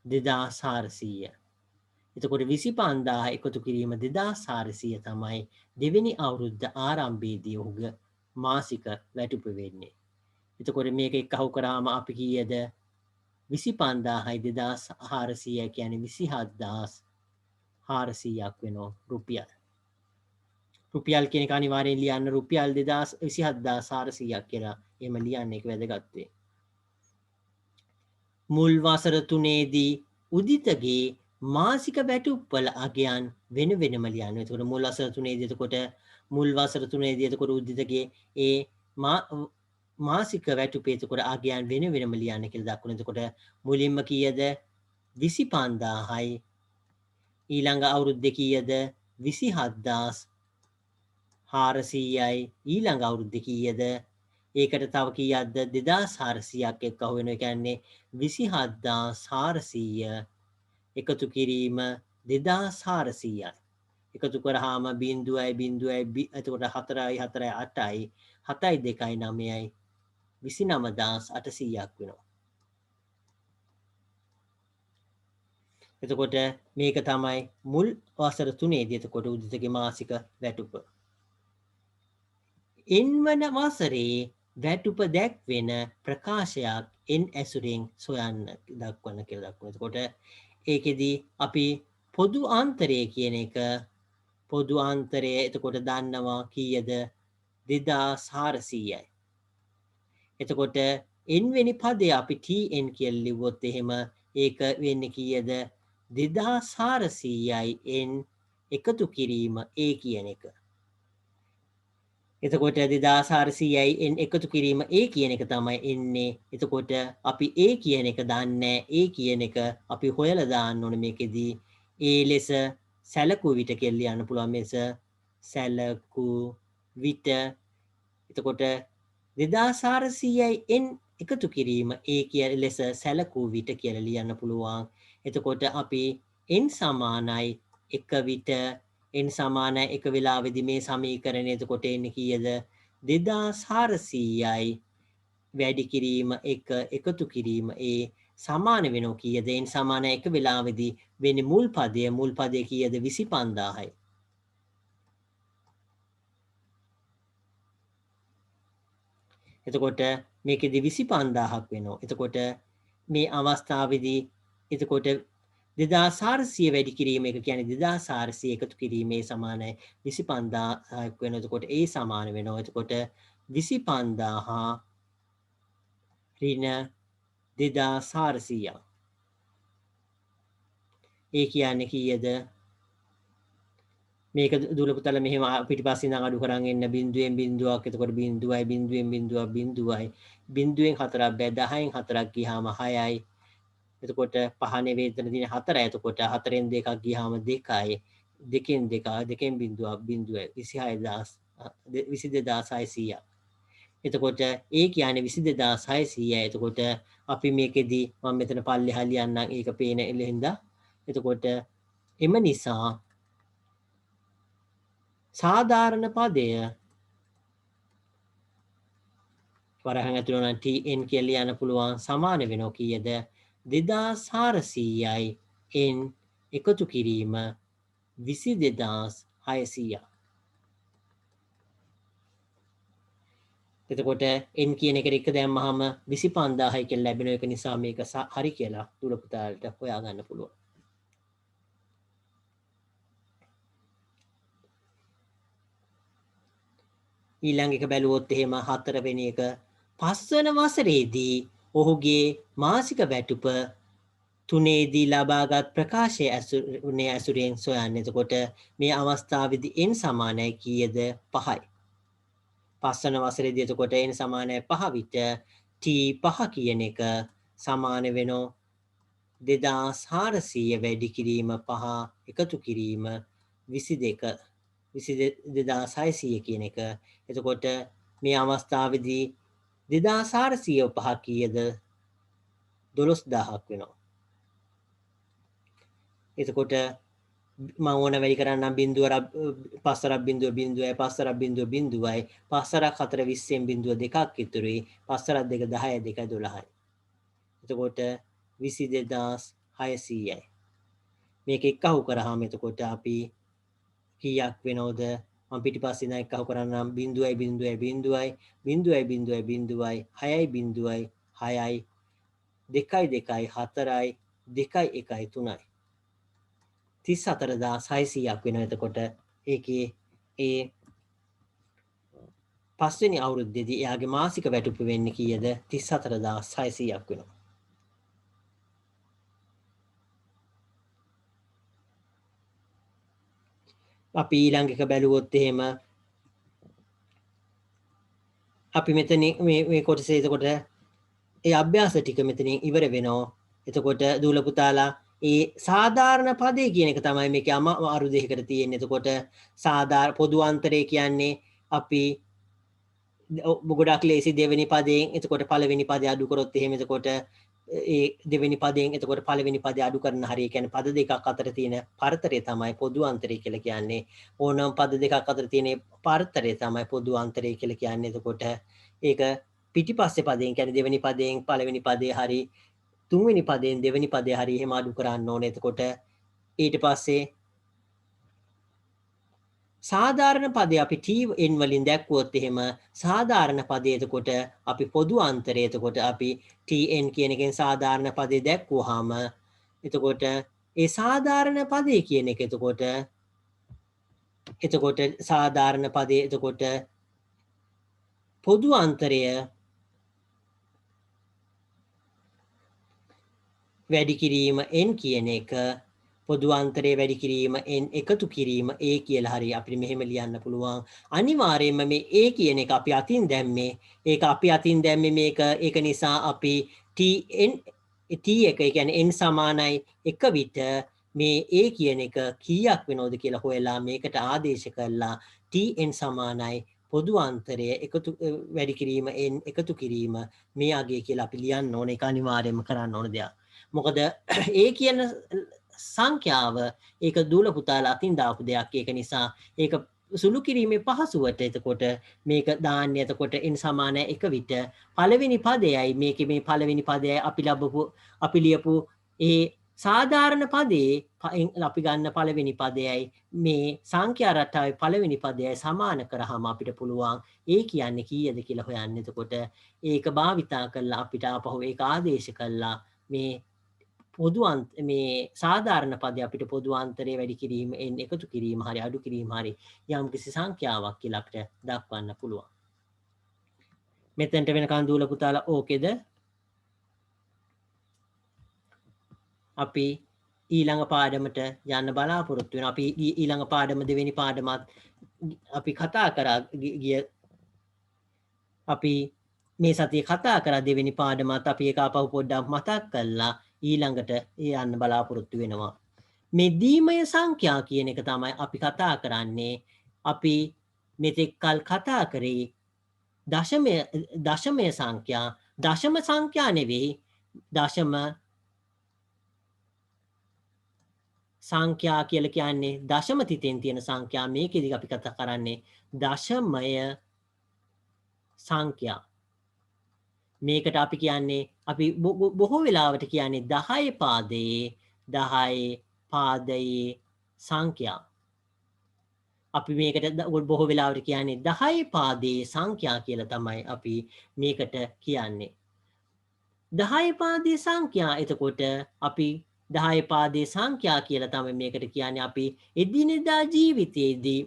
2400. එතකොට 25000 එකතු කිරීම 2400 තමයි දෙවෙනි අවුරුද්ද ආරම්භයේදී ඔහුගේ මාසික වැටුප වෙන්නේ. එතකොට මේක එක්කහුව කරාම අපි කීයද? 25000යි 2400 කියන්නේ 27400ක් වෙනවා රුපියල්. රුපියල් කියන එක අනිවාර්යෙන් ලියන්න රුපියල් 27400ක් කියලා. එහෙම ලියන්න එක වැදගත් වේ. මුල් වසර 3ේදී උදිතගේ මාසික වැටුප්වල අගයන් වෙන වෙනම ලියන්න. එතකොට මුල් වසර 3ේදී එතකොට මුල් වසර 3ේදී එතකොට උදිතගේ ඒ මාසික වැටුපේ එතකොට අගයන් වෙන වෙනම ලියන්න කියලා දක්වන. එතකොට මුලින්ම කීයද? 25000යි. ඊළඟ අවුරුද්දේ කීයද? 27400යි. ඊළඟ අවුරුද්දේ කීයද? ඒකට තව කීයක්ද? 2400ක් එක්ක අහු වෙනවා. කියන්නේ 27400 එකතු කිරීම 2400යි. එකතු කරාම 0.0 එතකොට 4යි 4යි 8යි 7යි 2යි 9යි 29800ක් වෙනවා. එතකොට මේක තමයි මුල් වසර 3ේදී එතකොට උදිතගේ මාසික වැටුප. එන්වන වසරේ වැටුප දැක්වෙන ප්‍රකාශයක් එන් ඇසුරෙන් සොයන්න දක්වන්න කියලා දක්වනවා. එතකොට ඒකෙදී අපි පොදු අන්තරය කියන එක පොදු අන්තරය එතකොට දන්නවා කීයද? 2400යි. එතකොට n වෙනි පදේ අපි tn කියලා ලිව්වොත් එහෙම ඒක වෙන්නේ කීයද? 2400යි n එකතු කිරීම a කියන එක. එතකොට 2400යි n එකතු කිරීම a කියන එක තමයි එන්නේ. එතකොට අපි a කියන එක දන්නේ. a කියන එක අපි හොයලා දාන්න ඕනේ මේකෙදී. a ලෙස සැලකුව විට කියලා ලියන්න පුළුවන්. මේස සැලකුව විට එතකොට 2400යි n එකතු කිරීම a කියන ලෙස සැලකුව විට කියලා ලියන්න පුළුවන්. එතකොට අපි n සමානයි 1 විට n සමානයි 1 වෙලාවෙදී මේ සමීකරණය එතකොට එන්නේ කීයද? 2400යි වැඩි කිරීම 1 එකතු කිරීම a සමාන වෙනවා කීයද? n සමානයි 1 වෙලාවෙදී වෙන්නේ මුල් පදය කීයද? 25000යි. එතකොට මේකෙදි 25000ක් වෙනවා. එතකොට මේ අවස්ථාවේදී එතකොට 2400 වැඩි කිරීම එක කියන්නේ 2400 එකතු කිරීමේ සමානයි 25000ක් වෙනවා. එතකොට ඒ සමාන වෙනවා. එතකොට 25000 ඍණ 2400. ඒ කියන්නේ කීයද? මේක දුල පුතල මෙහෙම පිටිපස්සේ ඉඳන් අඩු කරන් එන්න බිඳුවෙන් බිඳුවක් එතකොට බිඳුවයි බිඳුවෙන් බිඳුවක් බිඳුවයි බිඳුවෙන් 4ක් බෑ 10න් 4ක් ගියාම 6යි. එතකොට 5 නෙවෙයි එතන තියෙන 4යි. එතකොට 4න් 2ක් ගියාම 2යි. 2න් 2න් බිඳුවක් 22600. එතකොට ඒ කියන්නේ 22600යි. එතකොට අපි මේකෙදී මම මෙතන පල්ලෙහා ලියන්නම් ඒක පේන එලෙන්දා. එතකොට එම නිසා සාධාරණ පදය වරහන් ඇතුළේ නම් tn කියලා ලියන්න පුළුවන් සමාන වෙනවා කීයද? 2400යි n එකතු කිරීම 22600. එතකොට n කියන එකට එක දැම්මහම 25000යි කියලා ලැබෙන එක නිසා මේක හරි කියලා දුර පුතාලට හොයා ගන්න පුළුවන්. ඊළඟ එක බැලුවොත් එහෙම 4 වෙනි එක 5 වන වසරේදී ඔහුගේ මාසික වැටුප 3ේදී ලබාගත් ප්‍රකාශය ඇසුරෙන් සොයන්න. එතකොට මේ අවස්ථාවේදී n සමානයි කීයද? 5යි. 5 වන වසරේදී එතකොට n සමානයි 5 විට t 5 කියන එක සමාන වෙනවා 2400 වැඩි කිරීම 5 එකතු කිරීම 22 22600 කියන එක. එතකොට මේ අවස්ථාවේදී 2400 5 කීයද? 12000ක් වෙනවා. එතකොට මම ඕන වැඩි කරන්නම් බිඳුව පස්සරක් බිඳුව බිඳුවයි පස්සරක් බිඳුව බිඳුවයි පස්සරක් 4 20න් බිඳුව දෙකක් ඉතුරුයි පස්සරක් 2 10යි 2 12යි. එතකොට 22600යි. මේක එක්කහු කරාම එතකොට අපි කීයක් වෙනවද? මම පිටිපස්සේ ඉඳන් එක්කහු කරන්නම් 0යි 0යි 0යි 0යි 0යි 0යි 6යි 0යි 6යි 2යි 2යි 4යි 2යි 1යි 3යි 34600ක් වෙනවා. එතකොට ඒකේ ඒ පස්වෙනි අවුරුද්දේදී එයාගේ මාසික වැටුප වෙන්නේ කීයද? 34600ක් වෙනවා. අපි ඊළඟ එක බැලුවොත් එහෙම අපි මෙතන මේ කොටසේ එතකොට ඒ අභ්‍යාස ටික මෙතනින් ඉවර වෙනවා. එතකොට දූල පුතාලා ඒ සාධාරණ පදේ කියන එක තමයි මේකේ අමාරු දෙයකට තියෙන්නේ. එතකොට පොදු අන්තරය කියන්නේ අපි ගොඩක් ලේසි දෙවෙනි පදයෙන් එතකොට පළවෙනි පදේ අඩු කරොත් එහෙම එතකොට ඒ දෙවෙනි පදයෙන් එතකොට පළවෙනි පදේ අඩු කරන හරිය කියන්නේ පද දෙකක් අතර තියෙන පරතරය තමයි පොදු අන්තරය කියලා කියන්නේ. ඕනම පද දෙකක් අතර තියෙන පරතරය තමයි පොදු අන්තරය කියලා කියන්නේ. එතකොට ඒක පිටිපස්සේ පදයෙන් කියන්නේ දෙවෙනි පදයෙන් පළවෙනි පදේ හරි තුන්වෙනි පදයෙන් දෙවෙනි පදේ හරි එහෙම අඩු කරන්න ඕනේ. එතකොට ඊට පස්සේ සාධාරණ පදේ අපි tn වලින් දැක්වුවොත් එහෙම සාධාරණ පදේ එතකොට අපි පොදු අන්තරය එතකොට අපි tn කියන එකෙන් සාධාරණ පදේ දැක්වුවාම එතකොට ඒ සාධාරණ පදේ කියන එක එතකොට සාධාරණ පදේ එතකොට පොදු අන්තරය වැඩි කිරීම n කියන එක පොදු අන්තරය වැඩි කිරීම n එකතු කිරීම a කියලා හරි අපිට මෙහෙම ලියන්න පුළුවන්. අනිවාර්යයෙන්ම මේ a කියන එක අපි අතින් දැම්මේ. ඒක අපි අතින් දැම්මේ මේක ඒක නිසා අපි t එක කියන්නේ n සමානයි 1 විට මේ a කියන එක කීයක් වෙනවද කියලා හොයලා මේකට ආදේශ කළා tn සමානයි පොදු අන්තරය වැඩි කිරීම n එකතු කිරීම මේ අගය කියලා අපි ලියන්න ඕනේ. ඒක අනිවාර්යයෙන්ම කරන්න ඕන දෙයක්. මොකද ඒ කියන සංඛ්‍යාව ඒක දූල පුතාලා අතින් දාපු දෙයක්. ඒක නිසා ඒක සුළු කිරීමේ පහසුවට එතකොට මේක දාන්නේ එතකොට n සමාන 1 විට පළවෙනි පදයයි මේකේ මේ පළවෙනි පදයයි අපි ලියපු ඒ සාධාරණ පදේ අපි ගන්න පළවෙනි පදයයි මේ සංඛ්‍යා රටාවේ පළවෙනි පදයයි සමාන කරාම අපිට පුළුවන් ඒ කියන්නේ කීයද කියලා හොයන්න. එතකොට ඒක භාවිතා කරලා අපිට ආපහු ඒක ආදේශ කළා මේ මේ සාධාරණ පදේ අපිට පොදු අන්තරය වැඩි කිරීම n එකතු කිරීම හරි අඩු කිරීම හරි යම් කිසි සංඛ්‍යාවක් කියලා අපිට දක්වන්න පුළුවන්. මෙතෙන්ට වෙනකන් දූල පුතාලා ඕකේද? අපි ඊළඟ පාඩමට යන්න බලාපොරොත්තු වෙනවා. අපි ඊළඟ පාඩම දෙවෙනි පාඩමත් අපි කතා කරා අපි මේ සතියේ කතා කරා දෙවෙනි පාඩමත් අපි ඒක ආපහු පොඩ්ඩක් මතක් කරලා ඊළඟට යන්න බලාපොරොත්තු වෙනවා. මේ දීමය සංඛ්‍යා කියන එක තමයි අපි කතා කරන්නේ. අපි මෙතෙක් කල් කතා කරේ දශමය සංඛ්‍යා. දශම සංඛ්‍යා නෙවෙයි දශම සංඛ්‍යා කියලා කියන්නේ දශම තිතෙන් තියෙන සංඛ්‍යා. මේකෙදි අපි කතා කරන්නේ දශමය සංඛ්‍යා. මේකට අපි කියන්නේ අපි බොහෝ වෙලාවට කියන්නේ 10 පාදයේ 10 පාදයේ සංඛ්‍යා. අපි මේකට බොහෝ වෙලාවට කියන්නේ 10 පාදයේ සංඛ්‍යා කියලා තමයි අපි මේකට කියන්නේ. 10 පාදයේ සංඛ්‍යා එතකොට අපි 10 පාදයේ සංඛ්‍යා කියලා තමයි මේකට කියන්නේ අපි එදිනෙදා ජීවිතයේදී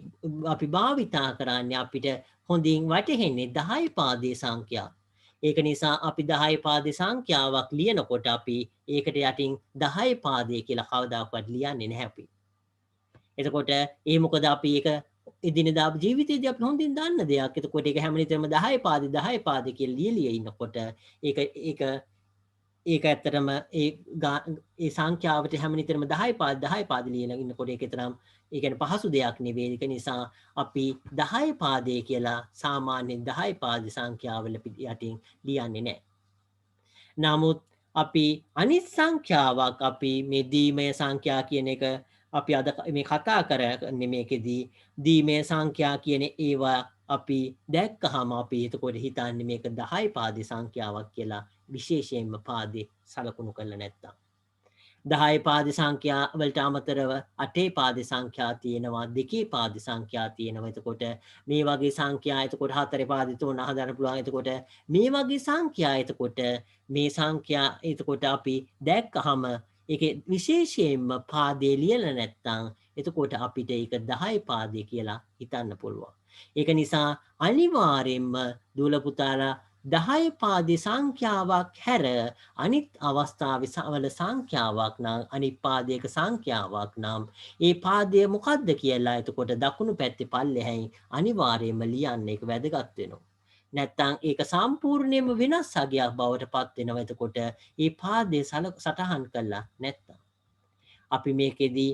අපි භාවිතා කරන්නේ අපිට හොඳින් වැටහෙන්නේ 10 පාදයේ සංඛ්‍යා. ඒක නිසා අපි 10 පාදයේ සංඛ්‍යාවක් ලියනකොට අපි ඒකට යටින් 10 පාදයේ කියලා කවදාකවත් ලියන්නේ නැහැ අපි. එතකොට ඒ මොකද අපි ඒක එදිනෙදා ජීවිතයේදී අපි හොඳින් දන්න දෙයක්. එතකොට ඒක හැම විටම 10 පාදේ 10 පාදේ කියලා ලිය ඉන්නකොට ඒක ඇත්තටම ඒ සංඛ්‍යාවට හැම විටම 10 පාද ලියලා ඉන්නකොට ඒක තරම් ඒ කියන්නේ පහසු දෙයක් නෙවෙයි. ඒක නිසා අපි 10 පාදේ කියලා සාමාන්‍යයෙන් 10 පාද සංඛ්‍යාවල යටින් ලියන්නේ නැහැ. නමුත් අපි අනිත් සංඛ්‍යාවක් අපි මේ දීමය සංඛ්‍යා කියන එක අපි අද මේ කතා කරන්නේ මේකෙදී දීමය සංඛ්‍යා කියන ඒවා අපි දැක්කහම අපි එතකොට හිතන්නේ මේක 10 පාදේ සංඛ්‍යාවක් කියලා විශේෂයෙන්ම පාදේ සලකුණු කරලා නැත්තම් 10 පාදේ සංඛ්‍යා වලට අමතරව 8 පාදේ සංඛ්‍යා තියෙනවා 2 පාදේ සංඛ්‍යා තියෙනවා එතකොට මේ වගේ සංඛ්‍යා එතකොට 4 පාදේ තුන හදන්න පුළුවන් එතකොට මේ වගේ සංඛ්‍යා එතකොට මේ සංඛ්‍යා එතකොට අපි දැක්කහම ඒකේ විශේෂයෙන්ම පාදේ ලියලා නැත්තම් එතකොට අපිට ඒක 10 පාදේ කියලා හිතන්න පුළුවන්. ඒක නිසා අනිවාර්යෙන්ම දුවල පුතාලා 10 පාදේ සංඛ්‍යාවක් හැර අනිත් අවස්ථාවල සංඛ්‍යාවක් නම් අනිත් පාදයක සංඛ්‍යාවක් නම් ඒ පාදය මොකද්ද කියලා එතකොට දකුණු පැත්තේ පල්ලෙහැයි අනිවාර්යයෙන්ම ලියන්න ඒක වැදගත් වෙනවා. නැත්තම් ඒක සම්පූර්ණයෙන්ම වෙනස් අගයක් බවට පත් වෙනවා. එතකොට මේ පාදේ සටහන් කළා නැත්තම් අපි මේකෙදී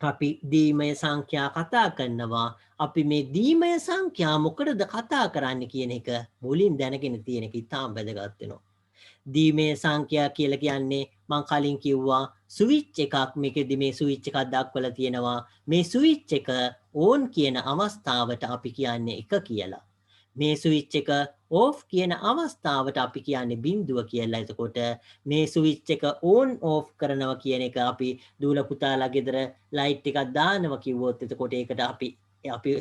අපි දීමය සංඛ්‍යා කතා කරනවා. අපි මේ දීමය සංඛ්‍යා මොකටද කතා කරන්න කියන එක මුලින් දැනගෙන තියෙන එක ඉතාම වැදගත් වෙනවා. දීමය සංඛ්‍යා කියලා කියන්නේ මම කලින් කිව්වා ස්විච් එකක් මේකෙදි මේ ස්විච් එකක් දක්වලා තියෙනවා. මේ ස්විච් එක ඕන් කියන අවස්ථාවට අපි කියන්නේ 1 කියලා. මේ ස්විච් එක ඕෆ් කියන අවස්ථාවට අපි කියන්නේ බිඳුව කියලා. එතකොට මේ ස්විච් එක ඕන් ඕෆ් කරනවා කියන එක අපි දූල පුතාලා ගෙදර ලයිට් එකක් දානවා කිව්වොත් එතකොට ඒකට අපි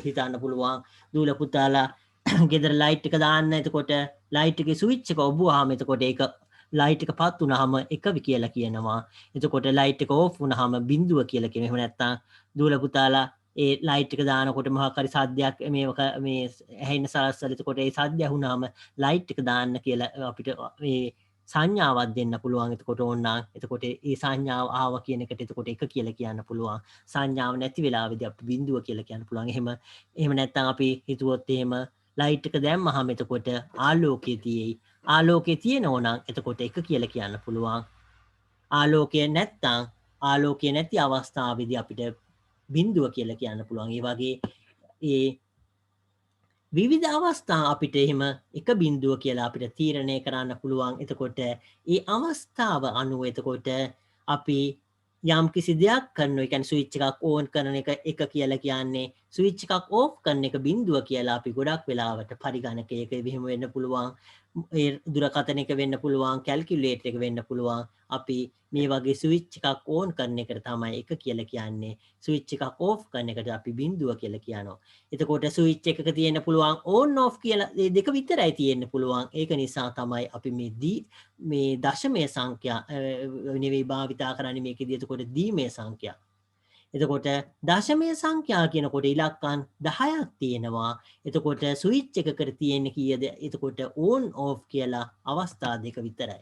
හිතන්න පුළුවන් දූල පුතාලා ගෙදර ලයිට් එක දාන්න එතකොට ලයිට් එකේ ස්විච් එක ඔබුවාම එතකොට ඒක ලයිට් එක පත් වුණාම 1 කියලා කියනවා. එතකොට ලයිට් එක ඕෆ් වුණාම බිඳුව කියලා කියනවා. එහෙම නැත්නම් දූල පුතාලා ඒ ලයිට් එක දානකොට මොකක් හරි සද්දයක් මේ ඇහෙන සලස්සල එතකොට ඒ සද්ද ඇහුණාම ලයිට් එක දාන්න කියලා අපිට මේ සංඥාවක් දෙන්න පුළුවන්. එතකොට ඕනනම් එතකොට ඒ සංඥාව ආව කියන එකට එතකොට 1 කියලා කියන්න පුළුවන්. සංඥාව නැති වෙලාවෙදී අපි බිඳුව කියලා කියන්න පුළුවන්. එහෙම නැත්නම් අපි හිතුවොත් එහෙම ලයිට් එක දැම්මහම එතකොට ආලෝකය තියෙයි. ආලෝකය තියෙනවා නම් එතකොට 1 කියලා කියන්න පුළුවන්. ආලෝකය නැත්තම් ආලෝකය නැති අවස්ථාවේදී අපිට බිඳුව කියලා කියන්න පුළුවන්. ඒ වගේ ඒ විවිධ අවස්ථා අපිට එහෙම 1 බිඳුව කියලා අපිට තීරණය කරන්න පුළුවන්. එතකොට ඒ අවස්ථාව අනුව එතකොට අපි යම් කිසි දෙයක් කරනවා. ඒ කියන්නේ ස්විච් එකක් ඕන් කරන එක 1 කියලා කියන්නේ ස්විච් එකක් ඕෆ් කරන එක බිඳුව කියලා අපි ගොඩක් වෙලාවට පරිගණකයක එහෙම වෙන්න පුළුවන්. ඒ දුරකථන එක වෙන්න පුළුවන්, කැල්කියුලේටර් එක වෙන්න පුළුවන්. අපි මේ වගේ ස්විච් එකක් ඕන් කරන එකට තමයි 1 කියලා කියන්නේ. ස්විච් එකක් ඕෆ් කරන එකට අපි බිඳුව කියලා කියනවා. එතකොට ස්විච් එකක තියෙන්න පුළුවන් ඕන් ඕෆ් කියලා මේ දෙක විතරයි තියෙන්න පුළුවන්. ඒක නිසා තමයි අපි මේ දශමය සංඛ්‍යා නෙවෙයි භාවිතා කරන්නේ මේකෙදී. එතකොට දීමේ සංඛ්‍යා. එතකොට දශමය සංඛ්‍යා කියනකොට ඉලක්කම් 10ක් තියෙනවා. එතකොට ස්විච් එකකට තියෙන කීයද? එතකොට ඕන් ඕෆ් කියලා අවස්ථා දෙක විතරයි.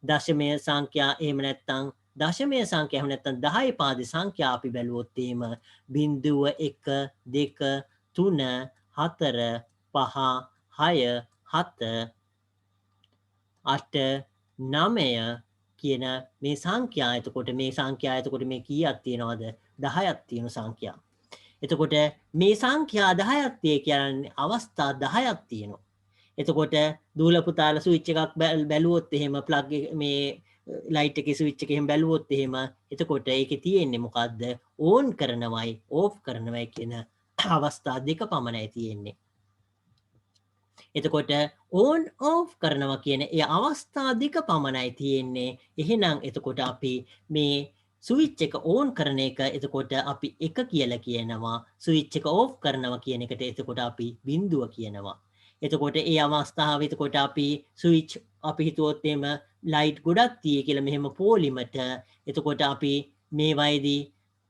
දශමය සංඛ්‍යා එහෙම නැත්නම් දශමය සංඛ්‍යා එහෙම නැත්නම් 10 පාදේ සංඛ්‍යා අපි බැලුවොත් එහෙම 0 1 2 3 4 5 6 7 8 9 කියන මේ සංඛ්‍යා එතකොට මේ සංඛ්‍යා එතකොට මේ කීයක් තියෙනවද 10ක් තියෙන සංඛ්‍යා. එතකොට මේ සංඛ්‍යා 10ක් කියන්නේ අවස්ථා 10ක් තියෙනවා. එතකොට දූල පුතාලා ස්විච් එකක් බැලුවොත් එහෙම ප්ලග් මේ ලයිට් එකේ ස්විච් එක එහෙම බැලුවොත් එහෙම එතකොට ඒකේ තියෙන්නේ මොකද්ද ඕන් කරනවයි ඕෆ් කරනවයි කියන අවස්ථා දෙක පමණයි තියෙන්නේ. එතකොට ඕන් ඕෆ් කරනවා කියන ඒ අවස්ථා දෙක පමණයි තියෙන්නේ. එහෙනම් එතකොට අපි මේ ස්විච් එක ඕන් කරන එක එතකොට අපි 1 කියලා කියනවා. ස්විච් එක ඕෆ් කරනවා කියන එකට එතකොට අපි 0 කියනවා. එතකොට ඒ අවස්ථාව එතකොට අපි ස්විච් අපි හිතුවොත් එහෙම ලයිට් ගොඩක් තියේ කියලා මෙහෙම පෝලිමට එතකොට අපි මේ වයේදී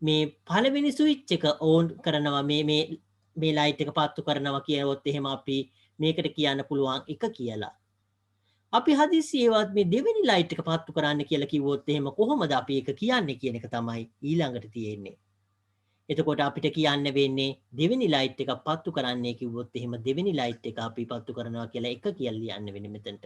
මේ පළවෙනි ස්විච් එක ඕන් කරනවා මේ ලයිට් එක පත්තු කරනවා කියවොත් එහෙම අපි මේකට කියන්න පුළුවන් 1 කියලා. අපි හදිසියේවත් මේ දෙවෙනි ලයිට් එක පත්තු කරන්න කියලා කිව්වොත් එහෙම කොහොමද අපි ඒක කියන්නේ කියන එක තමයි ඊළඟට තියෙන්නේ. එතකොට අපිට කියන්න වෙන්නේ දෙවෙනි ලයිට් එක පත්තු කරන්නේ කිව්වොත් එහෙම දෙවෙනි ලයිට් එක අපි පත්තු කරනවා කියලා 1 කියලා ලියන්න වෙන්නේ මෙතනට.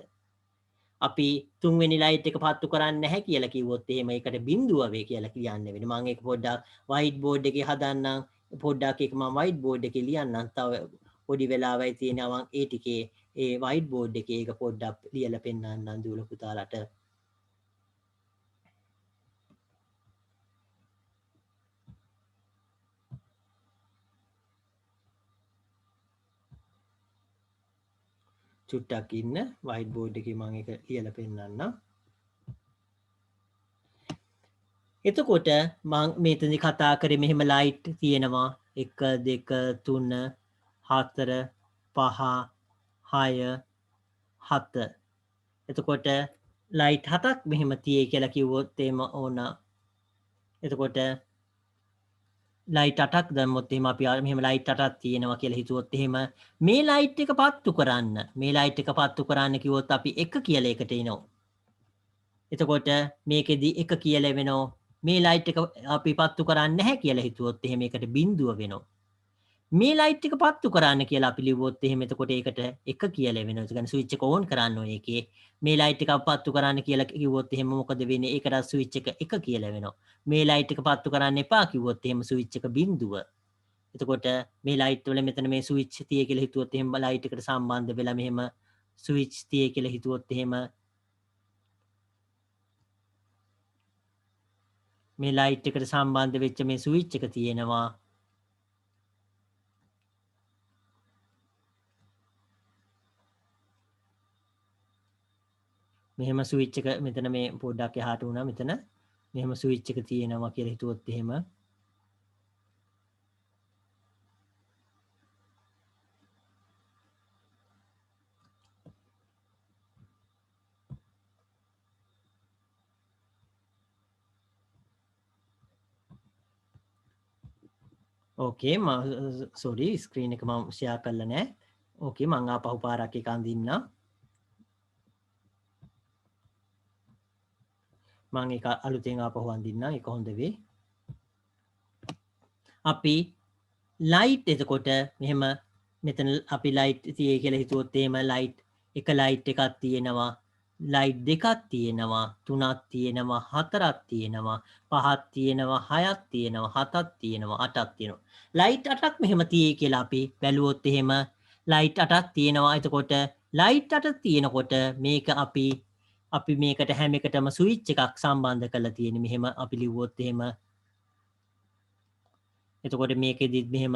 අපි තුන්වෙනි ලයිට් එක පත්තු කරන්නේ නැහැ කියලා කිව්වොත් එහෙම ඒකට බිඳුව වේ කියලා කියන්න වෙන්නේ. මම ඒක පොඩ්ඩක් වයිට් බෝඩ් එකේ හදන්නම්. පොඩ්ඩක් ඒක මම වයිට් බෝඩ් එකේ ලියන්නම්. තව පොඩි වෙලාවයි තියෙනවා මම ඒ ටිකේ ඒ වයිට් බෝඩ් එකේ ඒක පොඩ්ඩක් ලියලා පෙන්නන්නම් දූල පුතාලට. චුට්ටක් ඉන්න වයිට් බෝඩ් එකේ මම ඒක ලියලා පෙන්නන්නම්. එතකොට මං මෙතනදි කතා කරේ මෙහෙම ලයිට් තියෙනවා 1 2 3 4 5 6 7. එතකොට ලයිට් 7ක් මෙහෙම තියෙයි කියලා කිව්වොත් එහෙම ඕන. එතකොට ලයිට් 8ක් දැම්මොත් එහෙම අපි මෙහෙම ලයිට් 8ක් තියෙනවා කියලා හිතුවොත් එහෙම මේ ලයිට් එක පත්තු කරන්න. මේ ලයිට් එක පත්තු කරන්න කිව්වොත් අපි 1 කියලා එකට එනවා. එතකොට මේකෙදි 1 කියලා වෙනවා. මේ ලයිට් එක අපි පත්තු කරන්නේ නැහැ කියලා හිතුවොත් එහෙම ඒකට බිඳුව වෙනවා. මේ ලයිට් එක පත්තු කරන්න කියලා අපි ලිව්වොත් එහෙම එතකොට ඒකට 1 කියලා වෙනවා. ඒ කියන්නේ ස්විච් එක ඕන් කරන්න ඕනේ ඒකේ. මේ ලයිට් එක පත්තු කරන්න කියලා කිව්වොත් එහෙම මොකද වෙන්නේ? ඒකට ස්විච් එක 1 කියලා වෙනවා. මේ ලයිට් එක පත්තු කරන්න එපා කිව්වොත් එහෙම ස්විච් එක බිඳුව. එතකොට මේ ලයිට් වල මෙතන මේ ස්විච් තියේ කියලා හිතුවොත් එහෙම ලයිට් එකට සම්බන්ධ වෙලා මෙහෙම ස්විච් තියේ කියලා හිතුවොත් එහෙම මේ ලයිට් එකට සම්බන්ධ වෙච්ච මේ ස්විච් එක තියෙනවා. මෙහෙම ස්විච් එක මෙතන මේ පොඩ්ඩක් එහාට වුණා මෙතන. මෙහෙම ස්විච් එක තියෙනවා කියලා හිතුවොත් එහෙම ඕකේ සෝරි ස්ක්‍රීන් එක මම ෂෙයා කරලා නැහැ. ඕකේ මම ආපහු පාරක් එක අඳින්නම්. මම ඒක අලුතෙන් ආපහු අඳින්නම්. ඒක හොඳ වෙයි. අපි ලයිට් එතකොට මෙහෙම මෙතන අපි ලයිට් තියේ කියලා හිතුවොත් එහෙම ලයිට් එක ලයිට් එකක් තියෙනවා. ලයිට් දෙකක් තියෙනවා. තුනක් තියෙනවා. හතරක් තියෙනවා. පහක් තියෙනවා. හයක් තියෙනවා. හතක් තියෙනවා. අටක් තියෙනවා. ලයිට් 8ක් මෙහෙම තියේ කියලා අපි බැලුවොත් එහෙම ලයිට් 8ක් තියෙනවා. එතකොට ලයිට් 8 තියෙනකොට මේක අපි මේකට හැම එකටම ස්විච් එකක් සම්බන්ධ කරලා තියෙන්නේ. මෙහෙම අපි ලිව්වොත් එහෙම එතකොට මේකෙදිත් මෙහෙම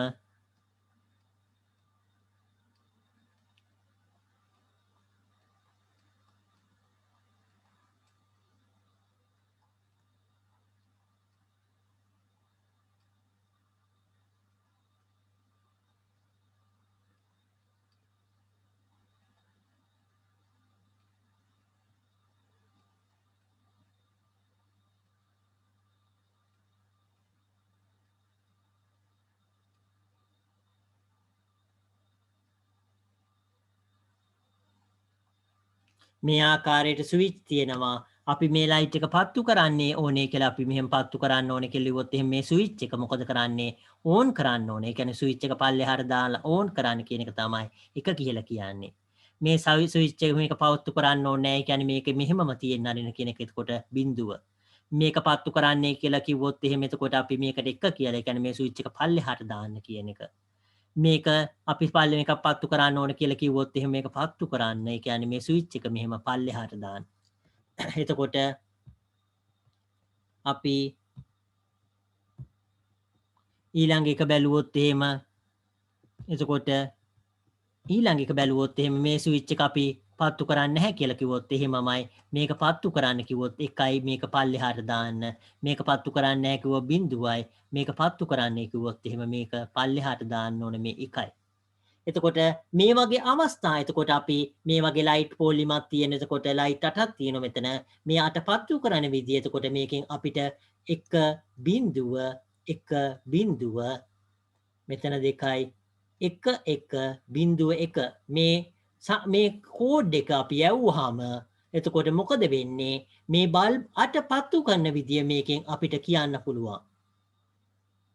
මේ ආකාරයට ස්විච් තියෙනවා. අපි මේ ලයිට් එක පත්තු කරන්නේ ඕනේ කියලා අපි මෙහෙම පත්තු කරන්න ඕනේ කියලා ඉවොත් එහෙනම් මේ ස්විච් එක මොකද කරන්නේ? ඕන් කරන්න ඕනේ. ඒ කියන්නේ ස්විච් එක පල්ලෙහාට දාලා ඕන් කරන්න කියන එක තමයි එක කියලා කියන්නේ. මේ ස්විච් එක මේක පවත්තු කරන්න ඕනේ නැහැ. ඒ කියන්නේ මේක මෙහෙමම තියෙන්න අරින කියන එක එතකොට බිඳුව. මේක පත්තු කරන්නේ කියලා කිව්වොත් එහෙම එතකොට අපි මේකට එක කියලා. ඒ කියන්නේ මේ ස්විච් එක පල්ලෙහාට දාන්න කියන එක. මේක අපි පල්ලෙන එකක් පත්තු කරන්න ඕන කියලා කිව්වොත් එහෙම මේක පත්තු කරන්න. ඒ කියන්නේ මේ ස්විච් එක මෙහෙම පල්ලෙහාට දාන්න. එතකොට අපි ඊළඟ එක බැලුවොත් එහෙම එතකොට ඊළඟ එක බැලුවොත් එහෙම මේ ස්විච් එක අපි පත්තු කරන්නේ නැහැ කියලා කිව්වොත් එහෙමමයි. මේක පත්තු කරන්න කිව්වොත් 1යි මේක පල්ලෙහාට දාන්න. මේක පත්තු කරන්නේ නැහැ කිව්වොත් 0යි. මේක පත්තු කරන්නේ කිව්වොත් එහෙම මේක පල්ලෙහාට දාන්න ඕනේ මේ 1යි. එතකොට මේ වගේ අවස්ථා එතකොට අපි මේ වගේ ලයිට් පොලිමක් තියෙන එතකොට ලයිට් 8ක් තියෙනවා මෙතන. මේ 8 පත්තු කරන විදිය එතකොට මේකෙන් අපිට 1.1 මෙතන 2යි 1.1 මේ කෝඩ් එක අපි යවුවාම එතකොට මොකද වෙන්නේ මේ බල්බ් 8 පත්තු කරන විදිය මේකෙන් අපිට කියන්න පුළුවන්.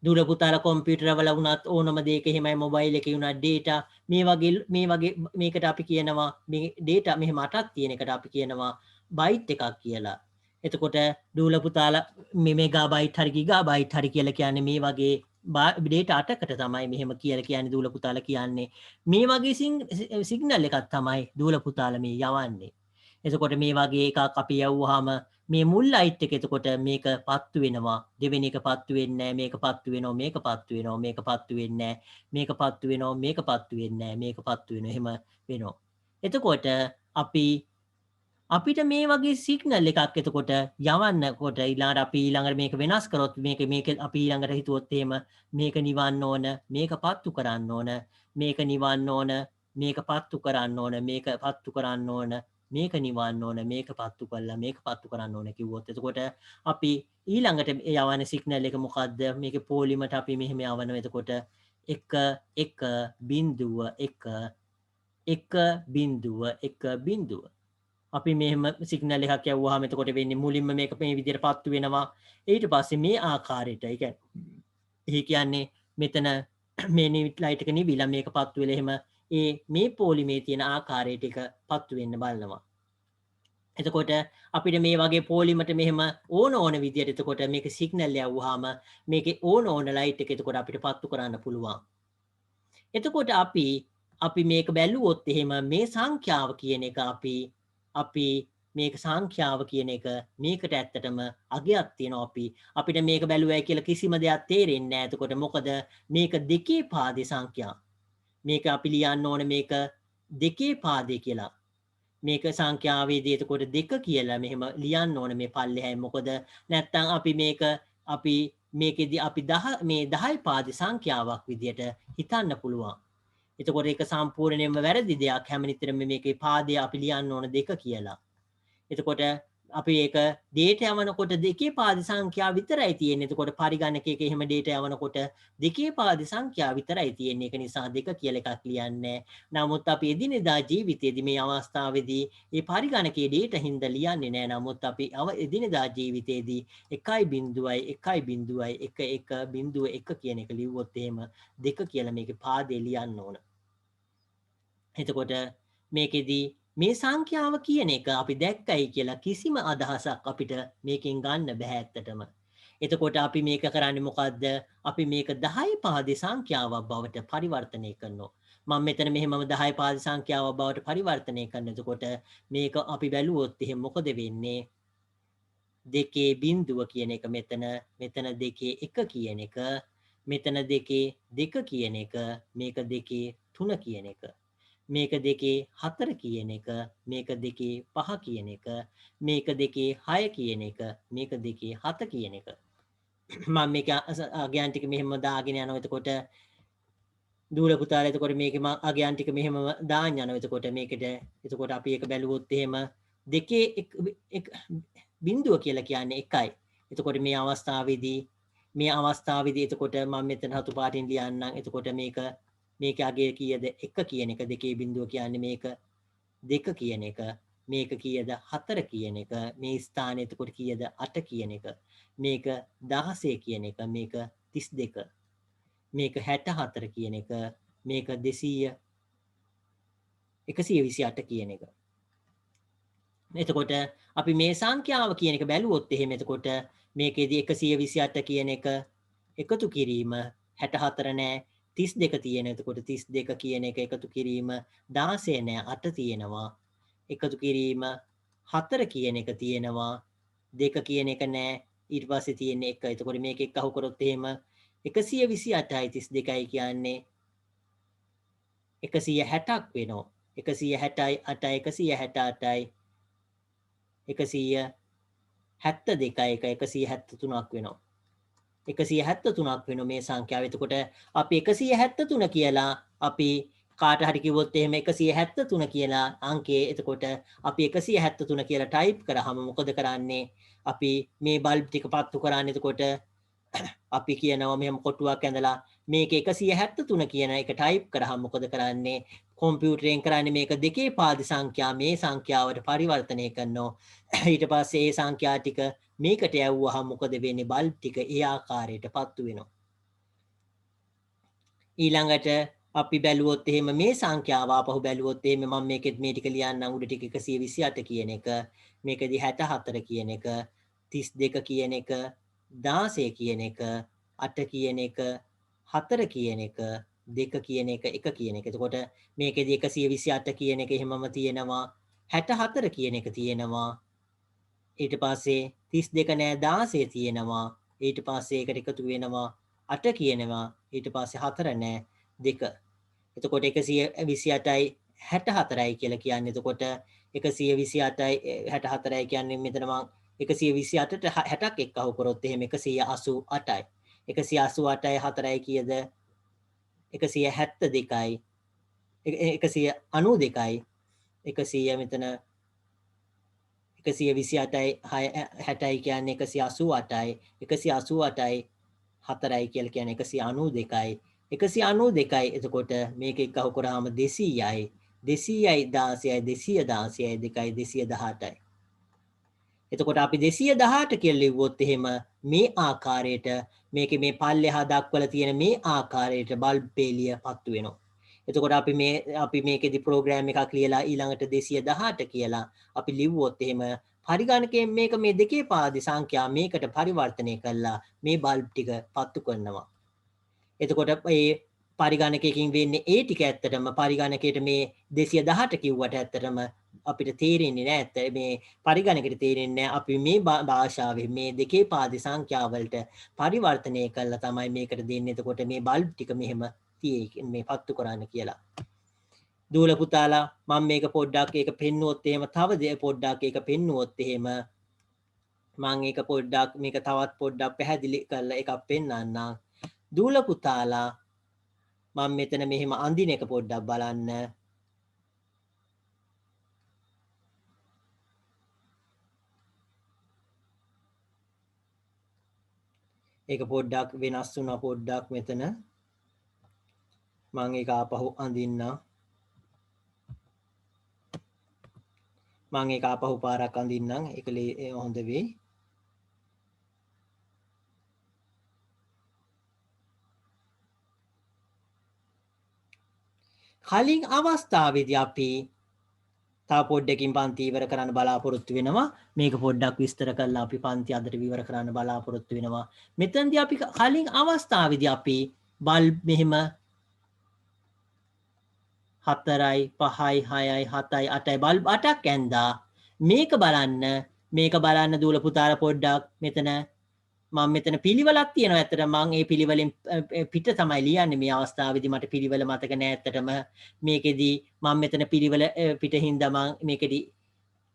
දුර පුතාලා කොම්පියුටර් වල වුණත් ඕනම දෙයක එහෙමයි මොබයිල් එකේ වුණත් data මේ වගේ මේකට අපි කියනවා මේ data මෙහෙම 8ක් තියෙන එකට අපි කියනවා බයිට් එකක් කියලා. එතකොට දූල පුතාලා මේ මෙගාබයිට් හරි ගිගාබයිට් හරි කියලා කියන්නේ මේ වගේ data 8කට තමයි මෙහෙම කියලා කියන්නේ දූල පුතාලා කියන්නේ. මේ වගේ සිග්නල් එකක් තමයි දූල පුතාලා මේ යවන්නේ. එතකොට මේ වගේ එකක් අපි යවුවාම මේ මුල් ලයිට් එක එතකොට මේක පත්තු වෙනවා දෙවෙනි එක පත්තු වෙන්නේ නැහැ මේක පත්තු වෙනවා මේක පත්තු වෙනවා මේක පත්තු වෙන්නේ නැහැ මේක පත්තු වෙනවා මේක පත්තු වෙන්නේ නැහැ මේක පත්තු වෙනවා එහෙම වෙනවා එතකොට අපිට මේ වගේ සිග්නල් එකක් එතකොට යවන්නකොට ඊළඟට අපි ඊළඟට මේක වෙනස් කරොත් මේක අපි ඊළඟට හිතුවොත් එහෙම මේක නිවන්න ඕන මේක පත්තු කරන්න ඕන මේක නිවන්න ඕන මේක පත්තු කරන්න ඕන මේක පත්තු කරන්න ඕන මේක නිවන්න ඕන මේක පත්තු කළා මේක පත්තු කරන්න ඕන කිව්වොත් එතකොට අපි ඊළඟට යවන සිග්නල් එක මොකද්ද මේකේ පොලිමට අපි මෙහෙම යවනවා එතකොට 1.1 අපි මෙහෙම සිග්නල් එකක් යවුවාම එතකොට වෙන්නේ මුලින්ම මේක මේ විදිහට පත්තු වෙනවා ඊට පස්සේ මේ ආකාරයට ඒ කියන්නේ මෙතන මේ ලයිට් එක නිවිලා මේක පත්තු වෙලා එහෙම මේ පොලිමේ තියෙන ආකාරයට එක පත්තු වෙන්න බලනවා එතකොට අපිට මේ වගේ පොලිමට මෙහෙම ඕන විදියට එතකොට මේක සිග්නල් යවුවාම මේකේ ඕන ලයිට් එක එතකොට අපිට පත්තු කරන්න පුළුවන්. එතකොට අපි මේක බැලුවොත් එහෙම මේ සංඛ්‍යාව කියන එක අපි මේක සංඛ්‍යාව කියන එක මේකට ඇත්තටම අගයක් තියෙනවා අපිට මේක බැලුවයි කියලා කිසිම දෙයක් තේරෙන්නේ නැහැ. එතකොට මොකද මේක දෙකේ පාදේ සංඛ්‍යාව. මේක අපි ලියන්න ඕනේ මේක දෙකේ පාදේ කියලා. මේක සංඛ්‍යාවේදී එතකොට 2 කියලා මෙහෙම ලියන්න ඕනේ මේ පල්ලෙහායි මොකද නැත්තම් අපි මේකෙදි අපි 10යි පාද සංඛ්‍යාවක් විදියට හිතන්න පුළුවන්. එතකොට ඒක සම්පූර්ණයෙන්ම වැරදි දෙයක් හැමනිතරම මේකේ පාදය අපි ලියන්න ඕන 2 කියලා. එතකොට අපි ඒක data යවනකොට දෙකේ පාද සංඛ්‍යාව විතරයි තියෙන්නේ. එතකොට පරිගණකයක එහෙම data යවනකොට දෙකේ පාද සංඛ්‍යාව විතරයි තියෙන්නේ. ඒක නිසා 2 කියලා එකක් ලියන්නේ. නමුත් අපි එදිනෙදා ජීවිතයේදී මේ අවස්ථාවේදී මේ පරිගණකයේ data හින්දා ලියන්නේ නැහැ. නමුත් අපි එදිනෙදා ජීවිතයේදී 1.1.1.1 කියන එක ලිව්වොත් එහෙම 2 කියලා මේකේ පාදේ ලියන්න ඕන. එතකොට මේකෙදී මේ සංඛ්‍යාව කියන එක අපි දැක්කයි කියලා කිසිම අදහසක් අපිට මේකෙන් ගන්න බෑ ඇත්තටම. එතකොට අපි මේක කරන්නේ මොකද්ද? අපි මේක 10 පාදේ සංඛ්‍යාවක් බවට පරිවර්තනය කරනවා. මම මෙතන මෙහෙමම 10 පාදේ සංඛ්‍යාවක් බවට පරිවර්තනය කරන. එතකොට මේක අපි බැලුවොත් එහෙනම් මොකද වෙන්නේ? දෙකේ බිඳුව කියන එක මෙතන 2 1 කියන එක මෙතන 2 2 කියන එක මේක 2 3 කියන එක මේක 2 4 කියන එක මේක 2 5 කියන එක මේක 2 6 කියන එක මේක 2 7 කියන එක මම මේක අගයන් ටික මෙහෙම දාගෙන යනවා එතකොට දූල පුතාලා එතකොට මේකේ මම අගයන් ටික මෙහෙම දාන්න යනවා එතකොට මේකට එතකොට අපි ඒක බැලුවොත් එහෙම 2 බිඳුව කියලා කියන්නේ 1යි. එතකොට මේ අවස්ථාවේදී එතකොට මම මෙතන හතු පාටින් ලියන්නම්. එතකොට මේක අගය කීයද 1 කියන එක 2 බිඳුව කියන්නේ මේක 2 කියන එක මේක කීයද 4 කියන එක මේ ස්ථානයේ එතකොට කීයද 8 කියන එක මේක 16 කියන එක මේක 32 මේක 64 කියන එක මේක 128 කියන එක එතකොට අපි මේ සංඛ්‍යාව කියන එක බැලුවොත් එහෙම එතකොට මේකෙදි 128 කියන එක එකතු කිරීම 64 නෑ 32 තියෙන. එතකොට 32 කියන එක එකතු කිරීම 16 නෑ 8 තියෙනවා. එකතු කිරීම 4 කියන එක තියෙනවා. 2 කියන එක නෑ. ඊට පස්සේ තියෙන්නේ 1. එතකොට මේක එක්ක අහු කරොත් එහෙම 128යි 32යි කියන්නේ 160ක් වෙනවා. 168යි 168යි 172යි 173ක් වෙනවා. 173ක් වෙන මේ සංඛ්‍යාව. එතකොට අපි 173 කියලා අපි කාට හරි කිව්වොත් එහෙම 173 කියලා අංකේ එතකොට අපි 173 කියලා ටයිප් කරාම මොකද කරන්නේ? අපි මේ බල්බ් ටික පත්තු කරන්නේ එතකොට අපි කියනවා මෙහෙම කොටුවක් ඇඳලා මේක 173 කියන එක ටයිප් කරාම මොකද කරන්නේ? කම්පියුටරෙන් කරන්නේ මේක දෙකේ පාද සංඛ්‍යා මේ සංඛ්‍යාවට පරිවර්තනය කරනවා. ඊට පස්සේ ඒ සංඛ්‍යා ටික මේකට යවුවහම මොකද වෙන්නේ? බල්බ් ටික ඒ ආකාරයට පත්තු වෙනවා. ඊළඟට අපි බැලුවොත් එහෙම මේ සංඛ්‍යාව ආපහු බැලුවොත් එහෙම මම මේකෙත් මේ ටික ලියන්නම් උඩ ටික 128 කියන එක මේකදී 64 කියන එක 32 කියන එක 16 කියන එක 8 කියන එක 4 කියන එක 2 කියන එක 1 කියන එක. එතකොට මේකෙදී 128 කියන එක එහෙමම තියෙනවා 64 කියන එක තියෙනවා ඊට පස්සේ 32 නෑ 16 තියෙනවා ඊට පස්සේ ඒකට එකතු වෙනවා 8 කියනවා ඊට පස්සේ 4 නෑ 2. එතකොට 128යි 64යි කියලා කියන්නේ. එතකොට 128යි 64යි කියන්නේ මෙතන මම 128ට 60ක් එක්කහුව කරොත් එහෙම 188යි. 188යි 4යි කීයද? 172යි 192යි 100 මෙතන 128යි 60යි කියන්නේ 188යි 188යි 4යි කියලා කියන්නේ 192යි 192යි. එතකොට මේක එක්කහුව කරාම 200යි 200යි 16යි 216යි 2යි 218යි. එතකොට අපි 218 කියලා ලිව්වොත් එහෙම මේ ආකාරයට මේකේ මේ පල්ලෙහා දක්වලා තියෙන මේ ආකාරයට බල්බ් පේලිය පත්තු වෙනවා. එතකොට අපි මේකෙදි ප්‍රෝග්‍රෑම් එකක් ලියලා ඊළඟට 218 කියලා අපි ලිව්වොත් එහෙම පරිගණකයෙන් මේක මේ දෙකේ පාද සංඛ්‍යා මේකට පරිවර්තනය කරලා මේ බල්බ් ටික පත්තු කරනවා. එතකොට මේ පරිගණකයකින් වෙන්නේ ඒ ටික ඇත්තටම පරිගණකයට මේ 218 කිව්වට ඇත්තටම අපිට තේරෙන්නේ නැහැ. මේ පරිගණකයට තේරෙන්නේ නැහැ. අපි මේ භාෂාවේ මේ දෙකේ පාද සංඛ්‍යා වලට පරිවර්තනය කළා තමයි මේකට දෙන්නේ. එතකොට මේ බල්බ් ටික මෙහෙම මේ පත්තු කරන්න කියලා. දූල පුතාලා මම මේක පොඩ්ඩක් ඒක පෙන්නුවොත් එහෙම තව පොඩ්ඩක් ඒක පෙන්නුවොත් එහෙම මම ඒක පොඩ්ඩක් මේක තවත් පොඩ්ඩක් පැහැදිලි කරලා එකක් පෙන්වන්නම්. දූල පුතාලා මම මෙතන මෙහෙම අඳින එක පොඩ්ඩක් බලන්න. ඒක පොඩ්ඩක් වෙනස් වුණා පොඩ්ඩක් මෙතන. මම ඒක ආපහු අඳින්නම්. මම ඒක ආපහු පාරක් අඳින්නම්. ඒක හොඳ වෙයි. කලින් අවස්ථාවේදී අපි තව පොඩ්ඩකින් පන්ති ඉවර කරන්න බලාපොරොත්තු වෙනවා. මේක පොඩ්ඩක් විස්තර කරලා අපි පන්ති අදට ඉවර කරන්න බලාපොරොත්තු වෙනවා. මෙතනදී අපි කලින් අවස්ථාවේදී අපි බල්බ් මෙහෙම 4යි 5යි 6යි 7යි 8යි බල්බ් 8ක් ඇඳා. මේක බලන්න දූල පුතාලා පොඩ්ඩක් මෙතන මම මෙතන පිළිවෙලක් තියෙනවා. ඇත්තට මම ඒ පිළිවෙලෙන් පිට තමයි ලියන්නේ මේ අවස්ථාවේදී මට පිළිවෙල මතක නෑ ඇත්තටම. මේකෙදි මම මෙතන පිළිවෙල පිටින්දා මම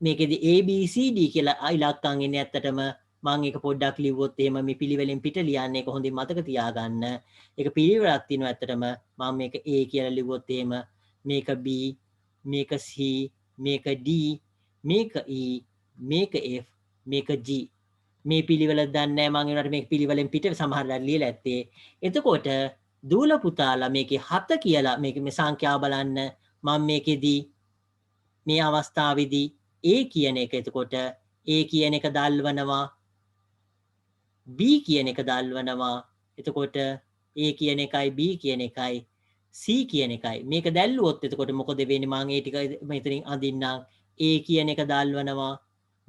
මේකෙදි ABCD කියලා ඉලක්කම් එන්නේ ඇත්තටම මම ඒක පොඩ්ඩක් ලිව්වොත් එහෙම මේ පිළිවෙලෙන් පිට ලියන්නේ ඒක හොඳින් මතක තියාගන්න. ඒක පිළිවෙලක් තියෙනවා ඇත්තටම. මම මේක A කියලා ලිව්වොත් එහෙම මේක B මේක C මේක D මේක E මේක F මේක G මේ පිළිවෙල දන්නේ නැහැ මම ඒනට මේක පිළිවෙලෙන් පිට සමහරවල් ලියලා ඇත්තේ. එතකොට දූල පුතාලා මේකේ 7 කියලා මේ සංඛ්‍යාව බලන්න මම මේකෙදී මේ අවස්ථාවේදී A කියන එක එතකොට A කියන එක දල්වනවා B කියන එක දල්වනවා. එතකොට A කියන එකයි B කියන එකයි C කියන එකයි මේක දැල්ලුවොත් එතකොට මොකද වෙන්නේ? මම ඒ ටික මෙතනින් අඳින්නම්. A කියන එක දල්වනවා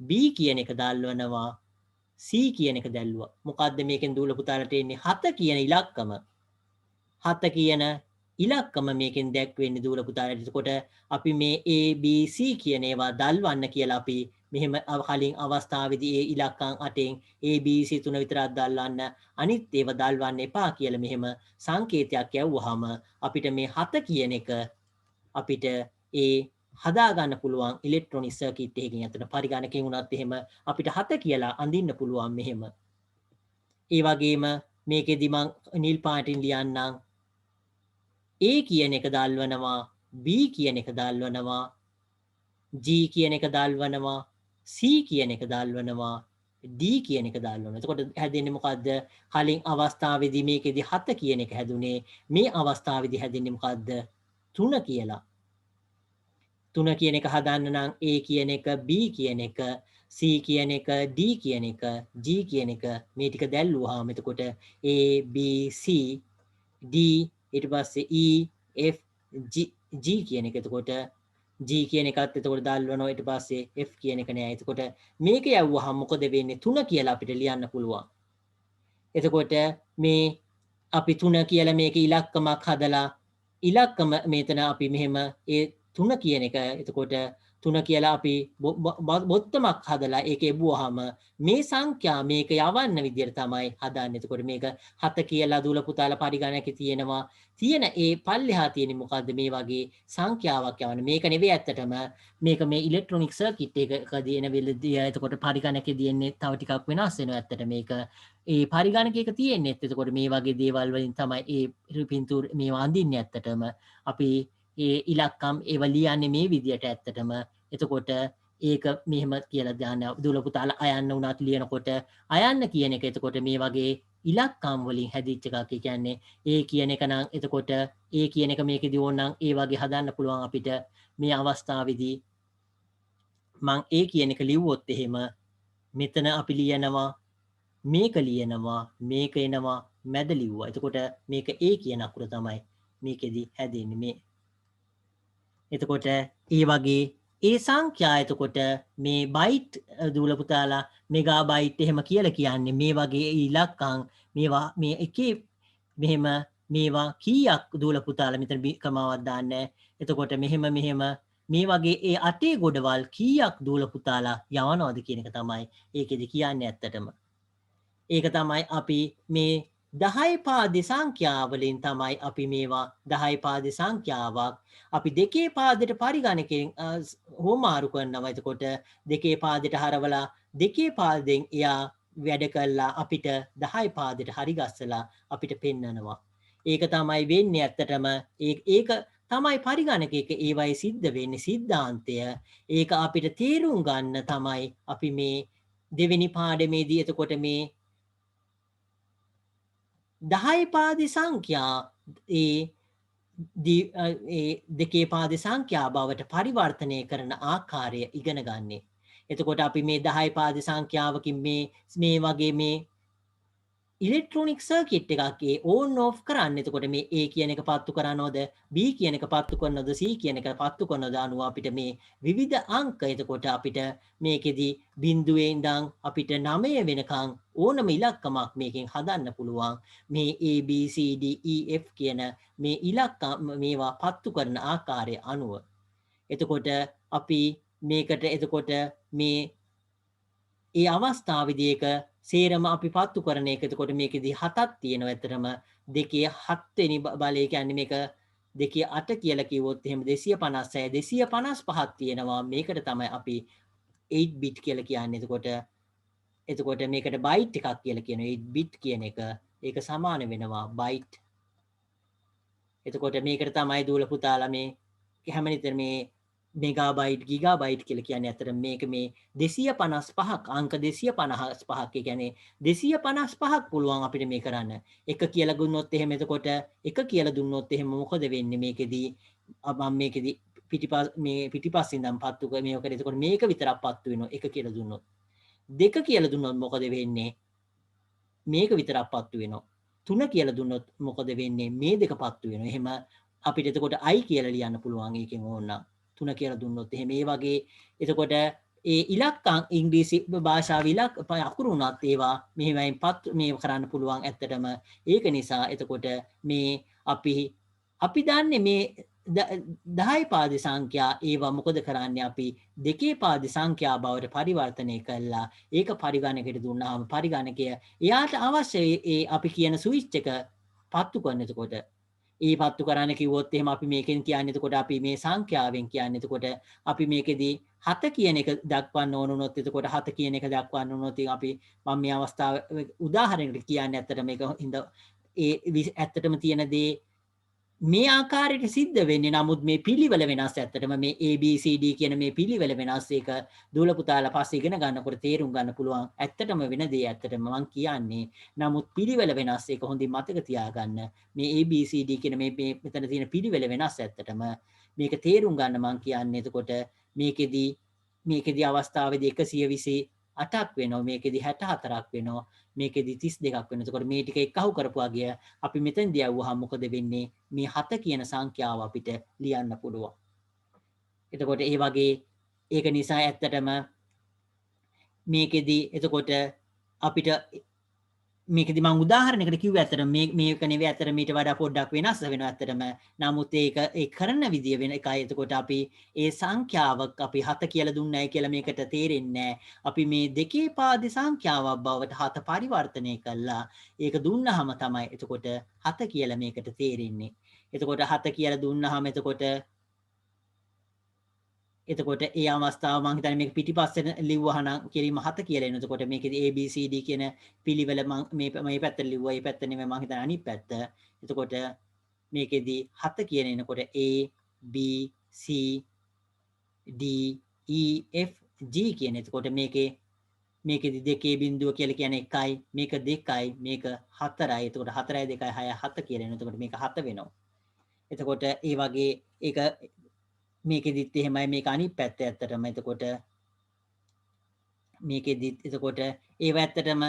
B කියන එක දල්වනවා C කියන එක දැල්ලුවා. මොකද්ද මේකෙන් දූල පුතාලට එන්නේ 7 කියන ඉලක්කම. 7 කියන ඉලක්කම මේකෙන් දැක්වෙන්නේ දූල පුතාලට. එතකොට අපි මේ A B C කියන ඒවා දල්වන්න කියලා අපි මෙහෙම කලින් අවස්ථාවේදී ඒ ඉලක්කම් 8න් A B C 3 විතරක් දල්වන්න අනිත් ඒවා දල්වන්න එපා කියලා මෙහෙම සංකේතයක් යවුවාම අපිට මේ 7 කියන එක අපිට ඒ හදාගන්න පුළුවන් ඉලෙක්ට්‍රොනික සර්කිට් එකකින් අතට පරිගණකයෙන් වුණත් එහෙම අපිට 7 කියලා අඳින්න පුළුවන් මෙහෙම. ඒ වගේම මේකෙදි මං නිල් පාටින් ලියන්නම් A කියන එක දල්වනවා B කියන එක දල්වනවා G කියන එක දල්වනවා C කියන එක දල්වනවා D කියන එක දල්වනවා. එතකොට හැදෙන්නේ මොකද්ද? කලින් අවස්ථාවේදී මේකෙදි 7 කියන එක හැදුනේ. මේ අවස්ථාවේදී හැදෙන්නේ මොකද්ද? 3 කියලා. 3 කියන එක හදන්න නම් A කියන එක B කියන එක C කියන එක D කියන එක G කියන එක මේ ටික දැල්ලුවාම එතකොට A B C D ඊට පස්සේ E F G කියන එක එතකොට G කියන එකත් එතකොට දාල්වනවා ඊට පස්සේ F කියන එක නෑ. එතකොට මේක යවුවාම මොකද වෙන්නේ? 3 කියලා අපිට ලියන්න පුළුවන්. එතකොට මේ අපි 3 කියලා මේක ඉලක්කමක් හදලා ඉලක්කම මෙතන අපි මෙහෙම ඒ 3 කියන එක එතකොට 3 කියලා අපි බොත්තමක් හදලා ඒක එබුවාම මේ සංඛ්‍යා මේක යවන්න විදියට තමයි හදන්නේ. එතකොට මේක 7 කියලා දුල පුතාලා පරිගණකේ තියෙනවා. තියෙන ඒ පල්ලෙහා තියෙන්නේ මොකද්ද මේ වගේ සංඛ්‍යාවක් යවන්න. මේක නෙවෙයි ඇත්තටම මේක මේ ඉලෙක්ට්‍රොනික සර්කිට් එකකදී එන වෙලදී එතකොට පරිගණකේ දෙන්නේ තව ටිකක් වෙනස් වෙනවා ඇත්තට මේක. ඒ පරිගණකයක තියෙන්නේ එතකොට මේ වගේ දේවල් වලින් තමයි ඒ පින්තූර මේවා අඳින්නේ ඇත්තටම. අපි ඒ ඉලක්කම් ඒව ලියන්නේ මේ විදියට ඇත්තටම. එතකොට ඒක මෙහෙම කියලා දාන්න දුල පුතාලා අයන්න උනත් ලියනකොට අයන්න කියන එක එතකොට මේ වගේ ඉලක්කම් වලින් හැදිච්ච එකක්. ඒ කියන්නේ ඒ කියන එක නම් එතකොට ඒ කියන එක මේකෙදි ඕනනම් ඒ වගේ හදන්න පුළුවන් අපිට මේ අවස්ථාවේදී මං ඒ කියන එක ලිව්වොත් එහෙම මෙතන අපි ලියනවා මේක ලියනවා මේක එනවා මැද ලිව්වා. එතකොට මේක A කියන අකුර තමයි මේකෙදි හැදෙන්නේ මේ. එතකොට ඒ වගේ ඒ සංඛ්‍යා එතකොට මේ බයිට් දූල පුතාලා මෙගාබයිට් එහෙම කියලා කියන්නේ මේ වගේ ඉලක්කම් මේවා මේ එකේ මෙහෙම මේවා කීයක් දූල පුතාලා මෙතන කමාවක් දාන්නේ. එතකොට මෙහෙම මේ වගේ ඒ අටේ ගොඩවල් කීයක් දූල පුතාලා යවනවද කියන එක තමයි ඒකෙදි කියන්නේ ඇත්තටම. ඒක තමයි අපි මේ 10 පාදේ සංඛ්‍යාවලින් තමයි අපි මේවා 10 පාදේ සංඛ්‍යාවක් අපි දෙකේ පාදයට පරිගණකයෙන් හෝමාරු කරනවා. එතකොට දෙකේ පාදයට හරවලා දෙකේ පාදෙන් එයා වැඩ කළා අපිට 10 පාදයට හරි ගස්සලා අපිට පෙන්නනවා. ඒක තමයි වෙන්නේ ඇත්තටම. ඒක තමයි පරිගණකයක ඒවයි සිද්ධ වෙන්නේ සිද්ධාන්තය. ඒක අපිට තේරුම් ගන්න තමයි අපි මේ දෙවෙනි පාඩමේදී එතකොට මේ 10 පාදි සංඛ්‍යා ඒ දෙකේ පාදි සංඛ්‍යා බවට පරිවර්තනය කරන ආකාරය ඉගෙන ගන්නේ. එතකොට අපි මේ 10 පාදි සංඛ්‍යාවකින් මේ වගේ මේ ඉලෙක්ට්‍රොනික සර්කිට් එකක් ඕන් ඕෆ් කරන්න. එතකොට මේ A කියන එක පත්තු කරනවද B කියන එක පත්තු කරනවද C කියන එක පත්තු කරනවද අනුව අපිට මේ විවිධ අංක එතකොට අපිට මේකෙදි බිඳුවේ ඉඳන් අපිට 9 වෙනකන් ඕනම ඉලක්කමක් මේකෙන් හදන්න පුළුවන්. මේ A B C D E F කියන මේ ඉලක්කම් මේවා පත්තු කරන ආකාරය අනුව. එතකොට අපි මේකට එතකොට මේ ඒ අවස්ථාවේදී ඒක සේරම අපි පත්තු කරන එක. එතකොට මේකෙදී 7ක් තියෙනවා. ඇත්තටම දෙකේ 7 වෙනි බලය කියන්නේ මේක දෙකේ 8 කියලා කිව්වොත් එහෙම 256 255ක් තියෙනවා. මේකට තමයි අපි 8 bit කියලා කියන්නේ. එතකොට මේකට byte එකක් කියලා කියනවා. 8 bit කියන එක ඒක සමාන වෙනවා byte. එතකොට මේකට තමයි දූල පුතාලා මේ හැමනිතර මේ මෙගාබයිට් ගිගාබයිට් කියලා කියන්නේ. අතර මේක මේ 255ක් අංක 255ක් කියන්නේ 255ක් පුළුවන් අපිට මේ කරන්න. එක කියලා දුන්නොත් එහෙම එතකොට එක කියලා දුන්නොත් එහෙම මොකද වෙන්නේ මේකෙදී මම මේකෙදී පිටිපස්සින් ඉඳන් පත්තු මේක කරේ. එතකොට මේක විතරක් පත්තු වෙනවා එක කියලා දුන්නොත්. දෙක කියලා දුන්නොත් මොකද වෙන්නේ? මේක විතරක් පත්තු වෙනවා. 3 කියලා දුන්නොත් මොකද වෙන්නේ? මේ දෙක පත්තු වෙනවා. එහෙම අපිට එතකොට I කියලා ලියන්න පුළුවන් ඒකෙන් ඕනනම්. 3 කියලා දුන්නොත් එහෙම ඒ වගේ. එතකොට ඒ ඉලක්කම් ඉංග්‍රීසි භාෂාවේ අකුරු උනත් ඒවා මෙහෙමයින් මේ කරන්න පුළුවන් ඇත්තටම. ඒක නිසා එතකොට මේ අපි දන්නේ මේ 10 පාදි සංඛ්‍යා ඒවා මොකද කරන්නේ අපි දෙකේ පාදි සංඛ්‍යා බවට පරිවර්තනය කළා. ඒක පරිගණකයට දුන්නාම පරිගණකය එයාට අවශ්‍ය ඒ අපි කියන ස්විච් එක පත්තු කරන. එතකොට ඒ පත්තු කරන්න කිව්වොත් එහෙම අපි මේකෙන් කියන්නේ එතකොට අපි මේ සංඛ්‍යාවෙන් කියන්නේ එතකොට අපි මේකෙදී 7 කියන එක දක්වන්න ඕන වුණොත් එතකොට 7 කියන එක දක්වන්න වුණොත් අපි මම මේ අවස්ථාව උදාහරණයකට කියන්නේ ඇත්තට මේක ඇත්තටම තියෙන දේ මේ ආකාරයට සිද්ධ වෙන්නේ නමුත් මේ පිළිවෙල වෙනස් ඇත්තටම මේ ABCD කියන මේ පිළිවෙල වෙනස් ඒක දූල පුතාලා පස්සේ ඉගෙන ගන්නකොට තේරුම් ගන්න පුළුවන් ඇත්තටම වෙන දේ ඇත්තටම මම කියන්නේ නමුත් පිළිවෙල වෙනස් ඒක හොඳින් මතක තියාගන්න මේ ABCD කියන මේ මෙතන තියෙන පිළිවෙල වෙනස් ඇත්තටම මේක තේරුම් ගන්න මම කියන්නේ එතකොට මේකෙදී අවස්ථාවේදී 128ක් වෙනවා මේකෙදී 64ක් වෙනවා මේකෙදි 32ක් වෙනවා. එතකොට මේ ටික එක්කහුව කරපුවාගිය අපි මෙතෙන්දී යවුවාම මොකද වෙන්නේ? මේ 7 කියන සංඛ්‍යාව අපිට ලියන්න පුළුවන්. එතකොට ඒ වගේ ඒක නිසා ඇත්තටම මේකෙදි එතකොට අපිට මේකෙදි මම උදාහරණයකට කිව්වේ ඇත්තටම මේක නෙවෙයි ඇත්තටම ඊට වඩා පොඩ්ඩක් වෙනස් වෙනවා ඇත්තටම. නමුත් ඒ කරන විදිය වෙන එකයි. එතකොට අපි ඒ සංඛ්‍යාවක් අපි 7 කියලා දුන්නයි කියලා මේකට තේරෙන්නේ අපි මේ දෙකේ පාදේ සංඛ්‍යාවක් බවට 7 පරිවර්තනය කළා. ඒක දුන්නාම තමයි එතකොට 7 කියලා මේකට තේරෙන්නේ. එතකොට 7 කියලා දුන්නාම එතකොට ඒ අවස්ථාව මම හිතන්නේ මේක පිටිපස්සෙන් ලිව්වහනම් කිරීම 7 කියලා එනවා. එතකොට මේකේදී ABCD කියන පිළිවෙල මම මේ පැත්තට ලිව්වා. මේ පැත්ත නෙමෙයි මම හිතන්නේ අනිත් පැත්ත. එතකොට මේකේදී 7 කියන එනකොට A B C D E F G කියන. එතකොට මේකේදී දෙකේ බිඳුව කියලා කියන්නේ 1යි. මේක 2යි. මේක 4යි. එතකොට 4යි 2යි 6යි 7 කියලා එනවා. එතකොට මේක 7 වෙනවා. එතකොට ඒ වගේ ඒක මේකෙදිත් එහෙමයි මේක අනිත් පැත්ත ඇත්තටම එතකොට මේකෙදිත් එතකොට ඒව ඇත්තටම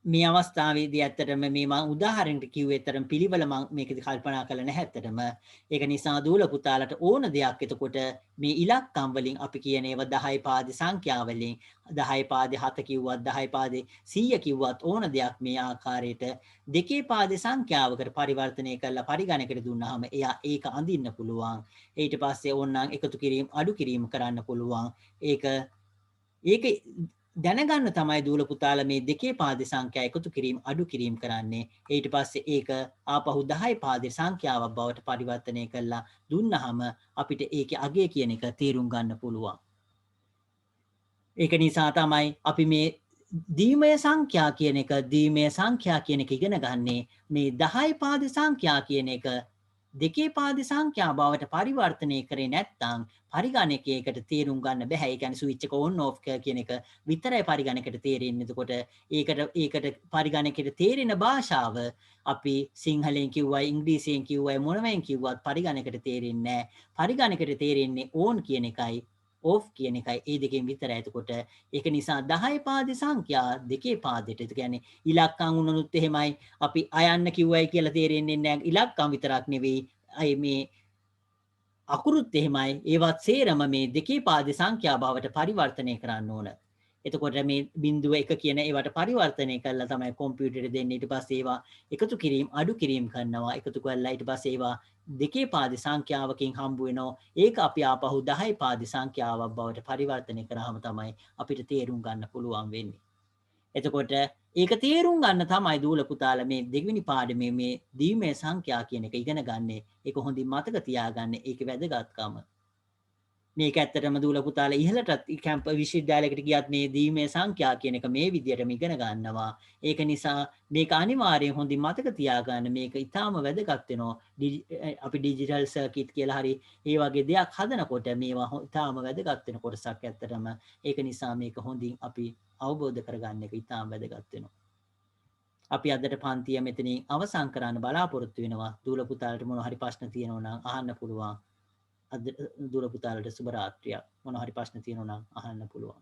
මේ අවස්ථාවේදී ඇත්තටම මේ මම උදාහරණයකට කිව්වේ ඇත්තටම පිළිවෙල මම මේකෙදි කල්පනා කළා නැහැ ඇත්තටම ඒක නිසා දූල පුතාලට ඕන දෙයක් එතකොට මේ ඉලක්කම් වලින් අපි කියන ඒවා 10 පාදේ සංඛ්‍යා වලින් 10 පාදේ 7 කිව්වත් 10 පාදේ 100 කිව්වත් ඕන දෙයක් මේ ආකාරයට දෙකේ පාදේ සංඛ්‍යාවකට පරිවර්තනය කරලා පරිගණකයට දුන්නාම එයා ඒක අඳින්න පුළුවන් ඊට පස්සේ ඕනනම් එකතු කිරීම අඩු කිරීම කරන්න පුළුවන් ඒක දැනගන්න තමයි දූල පුතාලා මේ දෙකේ පාදේ සංඛ්‍යා එකතු කිරීම අඩු කිරීම කරන්නේ ඊට පස්සේ ඒක ආපහු 10 පාදේ සංඛ්‍යාවක් බවට පරිවර්තනය කරලා දුන්නාම අපිට ඒකේ අගය කියන එක තේරුම් ගන්න පුළුවන් ඒක නිසා තමයි අපි මේ දීමය සංඛ්‍යා කියන එක ඉගෙන ගන්නේ මේ 10 පාදේ සංඛ්‍යා කියන එක දෙකේ පාදේ සංඛ්‍යා බවට පරිවර්තනය කරේ නැත්නම් පරිගණකයකට තේරුම් ගන්න බෑ. ඒ කියන්නේ ස්විච් එක on off කියන එක විතරයි පරිගණකයට තේරෙන්නේ. එතකොට ඒකට පරිගණකයට තේරෙන භාෂාව අපි සිංහලෙන් කිව්වයි ඉංග්‍රීසියෙන් කිව්වයි මොනවෙන් කිව්වත් පරිගණකයට තේරෙන්නේ නැහැ. පරිගණකයට තේරෙන්නේ on කියන එකයි off කියන එකයි. ඒ දෙකෙන් විතරයි. එතකොට ඒක නිසා 10 පාදේ සංඛ්‍යා දෙකේ පාදෙට. ඒ කියන්නේ ඉලක්කම් වුණොත් එහෙමයි අපි අයන්න කිව්වයි කියලා තේරෙන්නේ නැහැ. ඉලක්කම් විතරක් නෙවෙයි. අය මේ අකුරුත් එහෙමයි. ඒවත් සේරම මේ දෙකේ පාදේ සංඛ්‍යා බවට පරිවර්තනය කරන්න ඕන. එතකොට මේ බිඳුව 1 කියන ඒවට පරිවර්තනය කරලා තමයි කම්පියුටරෙට දෙන්නේ. ඊට පස්සේ ඒවා එකතු කිරීම අඩු කිරීම කරනවා. එකතු කරලා ඊට පස්සේ ඒවා දෙකේ පාදේ සංඛ්‍යාවකින් හම්බ වෙනවා. ඒක අපි ආපහු 10 පාදේ සංඛ්‍යාවක් බවට පරිවර්තනය කරාම තමයි අපිට තේරුම් ගන්න පුළුවන් වෙන්නේ. එතකොට ඒක තේරුම් ගන්න තමයි දූල පුතාලා මේ දෙවෙනි පාඩමේ මේ දීමේ සංඛ්‍යා කියන එක ඉගෙන ගන්න. ඒක හොඳින් මතක තියාගන්න. ඒකේ වැදගත්කම. මේක ඇත්තටම දූල පුතාලා ඉහළටත් කැම්ප් විශ්වවිද්‍යාලයකට ගියත් මේ දීමේ සංඛ්‍යා කියන එක මේ විදියටම ඉගෙන ගන්නවා. ඒක නිසා මේක අනිවාර්යයෙන් හොඳින් මතක තියාගන්න. මේක ඊටාම වැදගත් වෙනවා. අපි ඩිජිටල් සර්කිට් කියලා හරි ඒ වගේ දෙයක් හදනකොට මේවා ඊටාම වැදගත් වෙන කොටසක් ඇත්තටම. ඒක නිසා මේක හොඳින් අපි අවබෝධ කරගන්න එක ඊටාම වැදගත් වෙනවා. අපි අදට පන්තිය මෙතනින් අවසන් කරන්න බලාපොරොත්තු වෙනවා. දූල පුතාලට මොන හරි ප්‍රශ්න තියෙනවා නම් අහන්න පුළුවන්. දූල පුතාලට සුබ රාත්‍රියක්. මොන හරි ප්‍රශ්න තියෙනවා නම් අහන්න පුළුවන්.